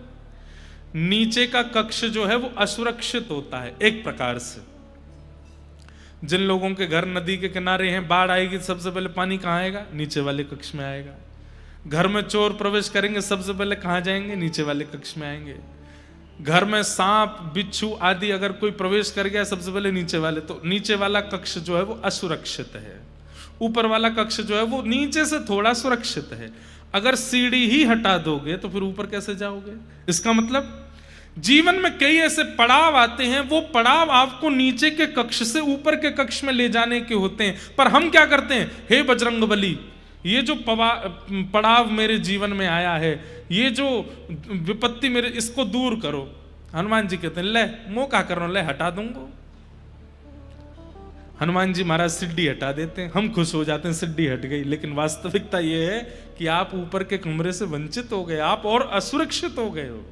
S1: नीचे का कक्ष जो है वो असुरक्षित होता है एक प्रकार से। जिन लोगों के घर नदी के किनारे हैं, बाढ़ आएगी सबसे पहले पानी कहाँ आएगा? नीचे वाले कक्ष में आएगा। घर में चोर प्रवेश करेंगे सबसे पहले कहाँ जाएंगे? नीचे वाले कक्ष में आएंगे। घर में सांप बिच्छू आदि अगर कोई प्रवेश कर गया सबसे पहले नीचे वाले, तो नीचे वाला कक्ष जो है वो असुरक्षित है। ऊपर वाला कक्ष जो है वो नीचे से थोड़ा सुरक्षित है। अगर सीढ़ी ही हटा दोगे तो फिर ऊपर कैसे जाओगे? इसका मतलब जीवन में कई ऐसे पड़ाव आते हैं, वो पड़ाव आपको नीचे के कक्ष से ऊपर के कक्ष में ले जाने के होते हैं। पर हम क्या करते हैं? हे बजरंगबली, ये जो पड़ाव मेरे जीवन में आया है, ये जो विपत्ति मेरे, इसको दूर करो। हनुमान जी कहते हैं ले मो क्या कर रहा हूं, ले हटा दूंगा। हनुमान जी महाराज सीढ़ी हटा देते हैं, हम खुश हो जाते हैं सीढ़ी हट गई। लेकिन वास्तविकता यह है कि आप ऊपर के कमरे से वंचित हो गए, आप और असुरक्षित हो गए हो।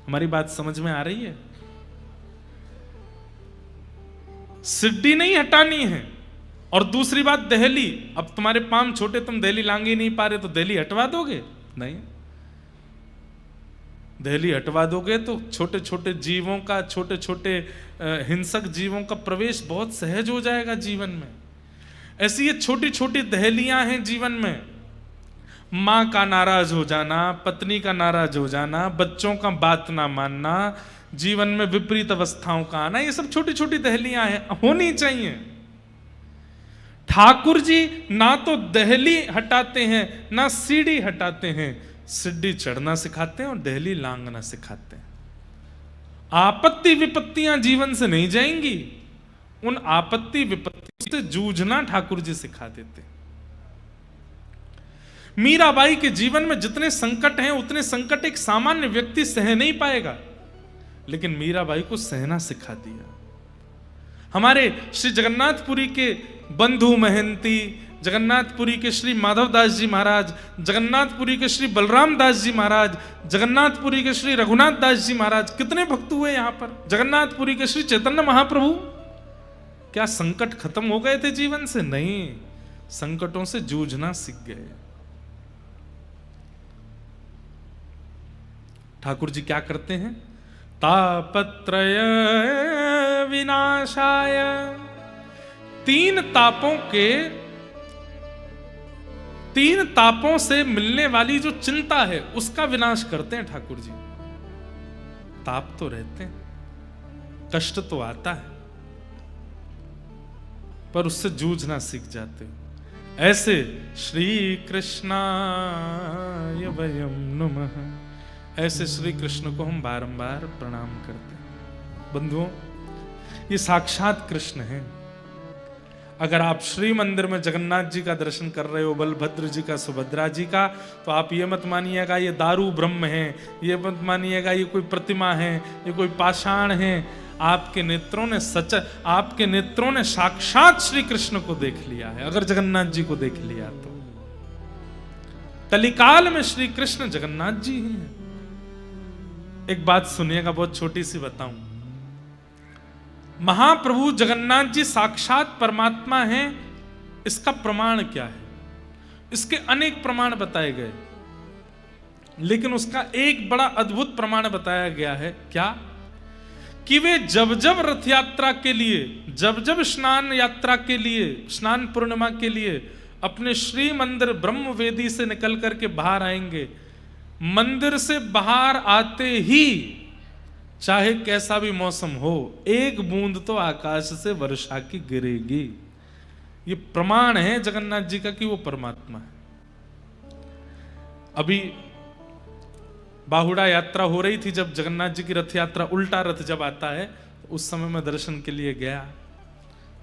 S1: हमारी बात समझ में आ रही है? सीढ़ी नहीं हटानी है। और दूसरी बात दहली, अब तुम्हारे पांव छोटे, तुम दहली लांग ही नहीं पा रहे, तो दहली हटवा दोगे? नहीं। दहली हटवा दोगे तो छोटे छोटे जीवों का, छोटे छोटे हिंसक जीवों का प्रवेश बहुत सहज हो जाएगा जीवन में। ऐसी ये छोटी छोटी दहलियां हैं जीवन में। माँ का नाराज हो जाना, पत्नी का नाराज हो जाना, बच्चों का बात ना मानना, जीवन में विपरीत अवस्थाओं का आना, ये सब छोटी छोटी दहलियां हैं, होनी चाहिए। ठाकुर जी ना तो दहली हटाते हैं ना सीढ़ी हटाते हैं, सीढ़ी चढ़ना सिखाते हैं और दहली लांघना सिखाते हैं। आपत्ति विपत्तियां जीवन से नहीं जाएंगी, उन आपत्ति विपत्तियों से जूझना ठाकुर जी सिखा देते हैं। मीराबाई के जीवन में जितने संकट हैं उतने संकट एक सामान्य व्यक्ति सह नहीं पाएगा, लेकिन मीराबाई को सहना सिखा दिया। हमारे श्री जगन्नाथपुरी के बंधु महंती, जगन्नाथपुरी के श्री माधवदास जी महाराज, जगन्नाथपुरी के श्री बलराम दास जी महाराज, जगन्नाथपुरी के श्री रघुनाथ दास जी महाराज, कितने भक्त हुए यहां पर। जगन्नाथपुरी के श्री चैतन्य महाप्रभु, क्या संकट खत्म हो गए थे जीवन से? नहीं, संकटों से जूझना सीख गए। ठाकुर जी क्या करते हैं? तापत्रय विनाशाय, तीन तापों से मिलने वाली जो चिंता है उसका विनाश करते हैं ठाकुर जी। ताप तो रहते हैं, कष्ट तो आता है, पर उससे जूझना सीख जाते हो। ऐसे श्री कृष्णाय वयं नमः, ऐसे श्री कृष्ण को हम बारंबार प्रणाम करते हैं। बंधुओं, ये साक्षात कृष्ण हैं। अगर आप श्री मंदिर में जगन्नाथ जी का दर्शन कर रहे हो, बलभद्र जी का, सुभद्रा जी का, तो आप ये मत मानिएगा ये दारू ब्रह्म है, ये मत मानिएगा ये कोई प्रतिमा है, ये कोई पाषाण है। आपके नेत्रों ने साक्षात श्री कृष्ण को देख लिया है। अगर जगन्नाथ जी को देख लिया तो कलिकाल में श्री कृष्ण जगन्नाथ जी हैं। एक बात सुनिएगा, बहुत छोटी सी बताऊं। महाप्रभु जगन्नाथ जी साक्षात परमात्मा हैं, इसका प्रमाण क्या है? इसके अनेक प्रमाण बताए गए। लेकिन उसका एक बड़ा अद्भुत प्रमाण बताया गया है, क्या? कि वे जब जब रथ यात्रा के लिए, जब जब स्नान यात्रा के लिए, स्नान पूर्णिमा के लिए अपने श्री मंदिर ब्रह्म वेदी से निकल करके बाहर आएंगे, मंदिर से बाहर आते ही चाहे कैसा भी मौसम हो, एक बूंद तो आकाश से वर्षा की गिरेगी। ये प्रमाण है जगन्नाथ जी का कि वो परमात्मा है। अभी बाहुड़ा यात्रा हो रही थी, जब जगन्नाथ जी की रथ यात्रा, उल्टा रथ जब आता है, उस समय मैं दर्शन के लिए गया।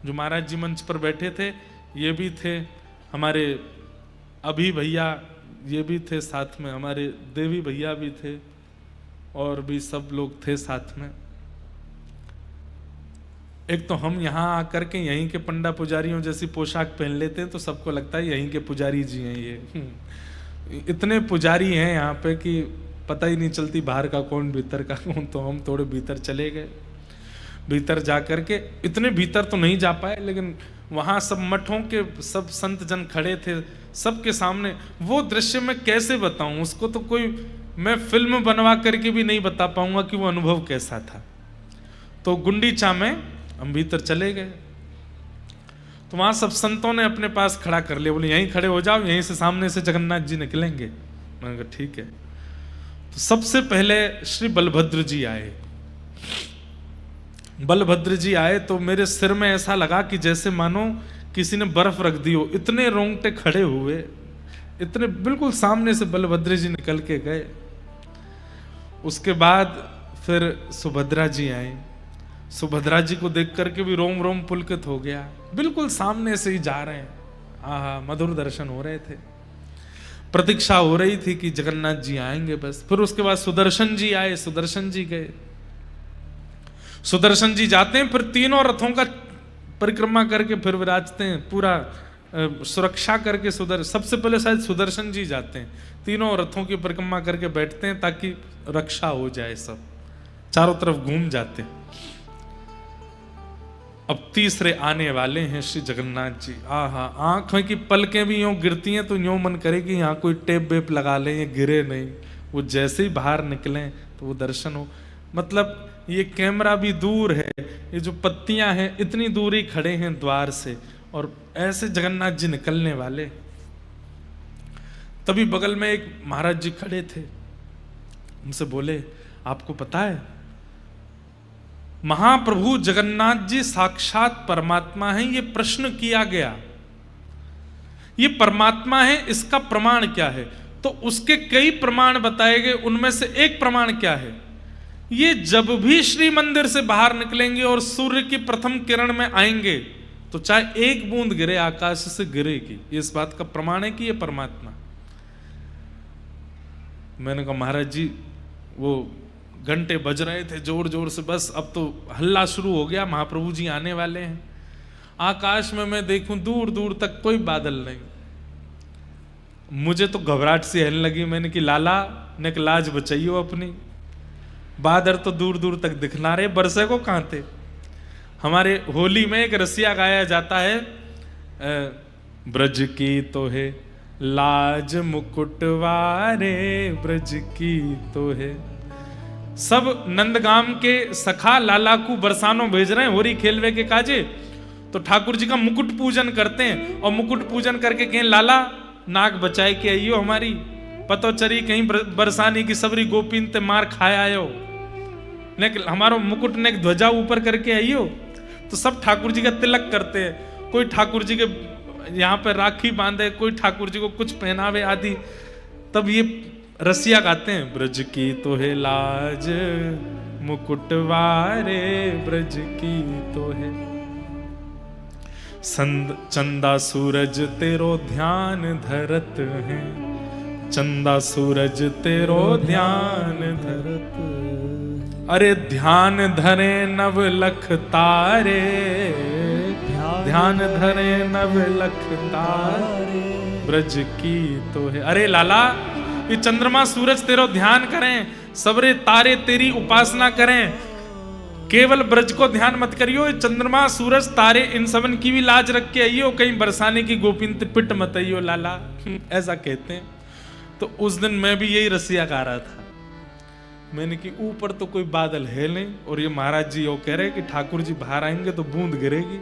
S1: जो महाराज जी मंच पर बैठे थे, ये भी थे हमारे अभी भैया, ये भी थे साथ में, हमारे देवी भैया भी थे, और भी सब लोग थे साथ में। एक तो हम यहाँ आकर के यहीं के पंडा पुजारियों जैसी पोशाक पहन लेते हैं, तो सबको लगता है यहीं के पुजारी जी हैं ये। इतने पुजारी हैं यहाँ पे कि पता ही नहीं चलती बाहर का कौन भीतर का कौन। तो हम थोड़े भीतर चले गए। भीतर जा करके, इतने भीतर तो नहीं जा पाए, लेकिन वहाँ सब मठों के सब संत जन खड़े थे, सबके सामने वो दृश्य मैं कैसे बताऊं उसको, तो कोई मैं फिल्म बनवा करके भी नहीं बता पाऊंगा कि वो अनुभव कैसा था। तो गुंडीचा में हम भीतर चले गए, तो वहां सब संतों ने अपने पास खड़ा कर लिया, बोले यहीं खड़े हो जाओ, यहीं से सामने से जगन्नाथ जी निकलेंगे। मैंने कहा ठीक है। तो सबसे पहले श्री बलभद्र जी आए। बलभद्र जी आए तो मेरे सिर में ऐसा लगा कि जैसे मानो किसी ने बर्फ रख दी हो, इतने रोंगटे खड़े हुए, इतने बिल्कुल सामने से बलभद्र जी निकल के गए। उसके बाद फिर सुभद्रा जी आए। सुभद्रा जी को देख करके भी रोम रोम पुलकित हो गया, बिल्कुल सामने से ही जा रहे हैं। आहा, मधुर दर्शन हो रहे थे। प्रतीक्षा हो रही थी कि जगन्नाथ जी आएंगे बस। फिर उसके बाद सुदर्शन जी आए, सुदर्शन जी गए। सुदर्शन जी जाते हैं, फिर तीनों रथों का परिक्रमा करके फिर विराजते हैं, पूरा सुरक्षा करके। सबसे पहले शायद सुदर्शन जी जाते हैं, तीनों रथों की परिक्रमा करके बैठते हैं ताकि रक्षा हो जाए, सब चारों तरफ घूम जाते हैं। अब तीसरे आने वाले हैं श्री जगन्नाथ जी। आहा, आंखों की पलकें भी यूं गिरती हैं तो यूं मन करे कि यहाँ कोई टेप वेप लगा लें, ये गिरे नहीं। वो जैसे ही बाहर निकले तो वो दर्शन हो। मतलब ये कैमरा भी दूर है, ये जो पत्तियां हैं इतनी दूर ही खड़े हैं द्वार से, और ऐसे जगन्नाथ जी निकलने वाले। तभी बगल में एक महाराज जी खड़े थे, उनसे बोले आपको पता है महाप्रभु जगन्नाथ जी साक्षात परमात्मा हैं? ये प्रश्न किया गया, ये परमात्मा है, इसका प्रमाण क्या है? तो उसके कई प्रमाण बताए गए, उनमें से एक प्रमाण क्या है? ये जब भी श्री मंदिर से बाहर निकलेंगे और सूर्य की प्रथम किरण में आएंगे तो चाहे एक बूंद गिरे आकाश से गिरेगी। ये इस बात का प्रमाण है कि ये परमात्मा। मैंने कहा महाराज जी वो घंटे बज रहे थे जोर जोर से, बस अब तो हल्ला शुरू हो गया, महाप्रभु जी आने वाले हैं। आकाश में मैं देखूं दूर दूर तक कोई बादल नहीं। मुझे तो घबराहट सी आने लगी। मैंने कि लाला ने लाज बचाइयो अपनी, बादल तो दूर दूर तक दिखना रहे, बरसे को कहां थे। हमारे होली में एक रसिया गाया जाता है, ब्रज की तो है लाज मुकुटवारे, ब्रज की तो है। सब नंदगाम के सखा लाला को बरसानो भेज रहे हैं होरी खेलवे के काजे, तो ठाकुर जी का मुकुट पूजन करते हैं, और मुकुट पूजन करके कहें लाला नाक बचाए के आइयो हमारी, पतो चरी कहीं बरसानी की सबरी गोपीन ते मार खाया आयो, ने हमारो मुकुट ने ध्वजा ऊपर करके आइयो। तो सब ठाकुर जी का तिलक करते हैं, कोई ठाकुर जी के यहाँ पे राखी बांधे, कोई ठाकुर जी को कुछ पहनावे आदि। तब ये रसिया गाते हैं, ब्रज की तो है लाज मुकुटवारे, ब्रज की तो है चंदा सूरज तेरो ध्यान धरत है, चंदा सूरज तेरो ध्यान धरत। अरे ध्यान धरे नव लख तारे, ध्यान धरे नव लख तारे, ब्रज की तो है। अरे लाला ये चंद्रमा सूरज तेरो ध्यान करें, सबरे तारे तेरी उपासना करें, केवल ब्रज को ध्यान मत करियो। ये चंद्रमा सूरज तारे इन सबन की भी लाज रख के आइयो, कहीं बरसाने की गोपिन पिट मत आइयो लाला, ऐसा कहते हैं। तो उस दिन मैं भी यही रसिया गा रहा था। मैंने कि ऊपर तो कोई बादल है नहीं, और ये महाराज जी वो कह रहे कि ठाकुर जी बाहर आएंगे तो बूंद गिरेगी,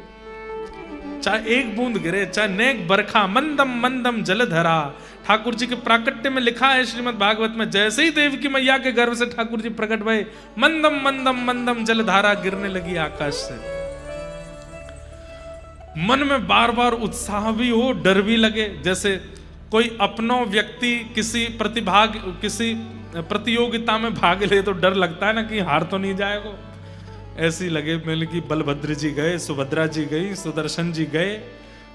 S1: चाहे एक बूंद गिरे, चाहे नेक बरखा, मंदम मंदम जलधरा। ठाकुर जी के प्राकट्य में लिखा है श्रीमद् भागवत में, जैसे ही देव की मैया के गर्भ से ठाकुर जी प्रकट भये, मंदम मंदम मंदम जलधारा गिरने लगी आकाश से। मन में बार बार उत्साह भी हो, डर भी लगे। जैसे कोई अपनो व्यक्ति किसी प्रतियोगिता में भाग ले तो डर लगता है ना कि हार तो नहीं जाएगा। ऐसी लगे मैंने कि बलभद्र जी गए, सुभद्रा जी गई, सुदर्शन जी गए,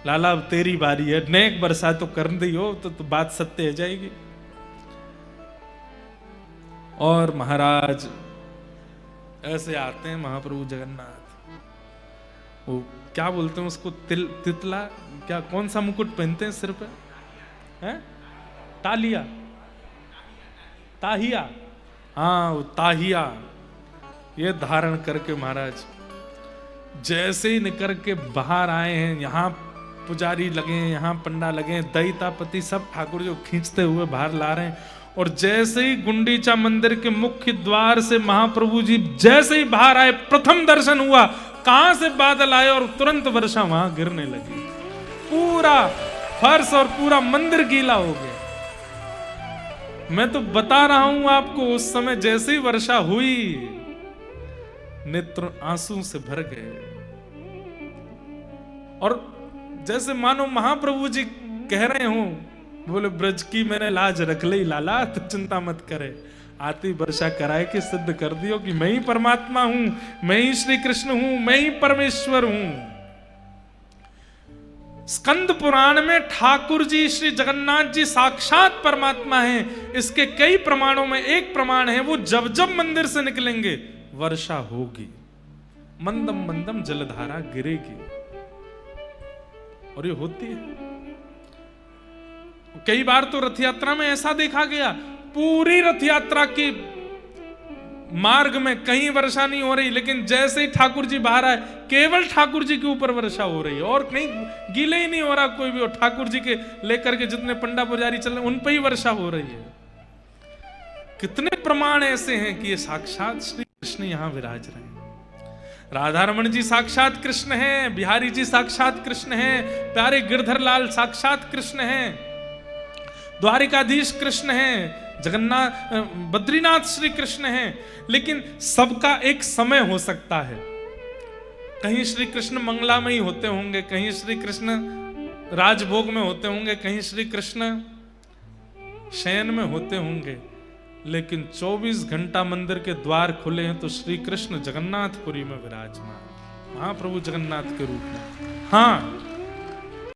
S1: लाला अब तेरी बारी है, नेक बरसा तो कर दी हो तो बात सत्य हो जाएगी। और महाराज ऐसे आते हैं महाप्रभु जगन्नाथ, वो क्या बोलते हैं उसको, तितला, क्या कौन सा मुकुट पहनते हैं सिर पे, हैं? तालिया, ताहिया, हाँ वो ताहिया ये धारण करके महाराज जैसे ही निकल के बाहर आए हैं, यहाँ पुजारी लगे हैं, यहाँ पंडा लगे हैं, दैतापति सब ठाकुर जो खींचते हुए बाहर ला रहे हैं। और जैसे ही गुंडीचा मंदिर के मुख्य द्वार से महाप्रभु जी जैसे ही बाहर आए, प्रथम दर्शन हुआ, कहां से बादल आए और तुरंत वर्षा वहां गिरने लगी। पूरा फर्श और पूरा मंदिर गीला हो गया। मैं तो बता रहा हूं आपको, उस समय जैसे ही वर्षा हुई नेत्र आंसू से भर गए, और जैसे मानो महाप्रभु जी कह रहे हो, बोले ब्रज की मैंने लाज रख ली लाला, तो चिंता मत करे, आती वर्षा कराए के सिद्ध कर दियो कि मैं ही परमात्मा हूं, मैं ही श्री कृष्ण हूं, मैं ही परमेश्वर हूं। स्कंद पुराण में ठाकुर जी श्री जगन्नाथ जी साक्षात परमात्मा हैं। इसके कई प्रमाणों में एक प्रमाण है, वो जब जब मंदिर से निकलेंगे वर्षा होगी, मंदम मंदम जलधारा गिरेगी, और ये होती है। कई बार तो रथ यात्रा में ऐसा देखा गया, पूरी रथ यात्रा की मार्ग में कहीं वर्षा नहीं हो रही, लेकिन जैसे ही ठाकुर जी बाहर आए केवल ठाकुर जी के ऊपर वर्षा हो रही है, और कहीं गीले ही नहीं हो रहा कोई भी। और ठाकुर जी के लेकर के जितने पंडा पुजारी चल रहे उन पर ही वर्षा हो रही है। कितने प्रमाण ऐसे हैं कि ये साक्षात श्री कृष्ण यहां विराज रहे हैं। राधा रमण जी साक्षात कृष्ण हैं, बिहारी जी साक्षात कृष्ण हैं, प्यारे गिरधर लाल साक्षात कृष्ण हैं, द्वारिकाधीश कृष्ण हैं, जगन्नाथ बद्रीनाथ श्री कृष्ण हैं। लेकिन सबका एक समय हो सकता है। कहीं श्री कृष्ण मंगला में ही होते होंगे, कहीं श्री कृष्ण राजभोग में होते होंगे, कहीं श्री कृष्ण शयन में होते होंगे, लेकिन 24 घंटा मंदिर के द्वार खुले हैं तो श्री कृष्ण जगन्नाथपुरी में विराजमान, महाप्रभु जगन्नाथ के रूप में। हाँ,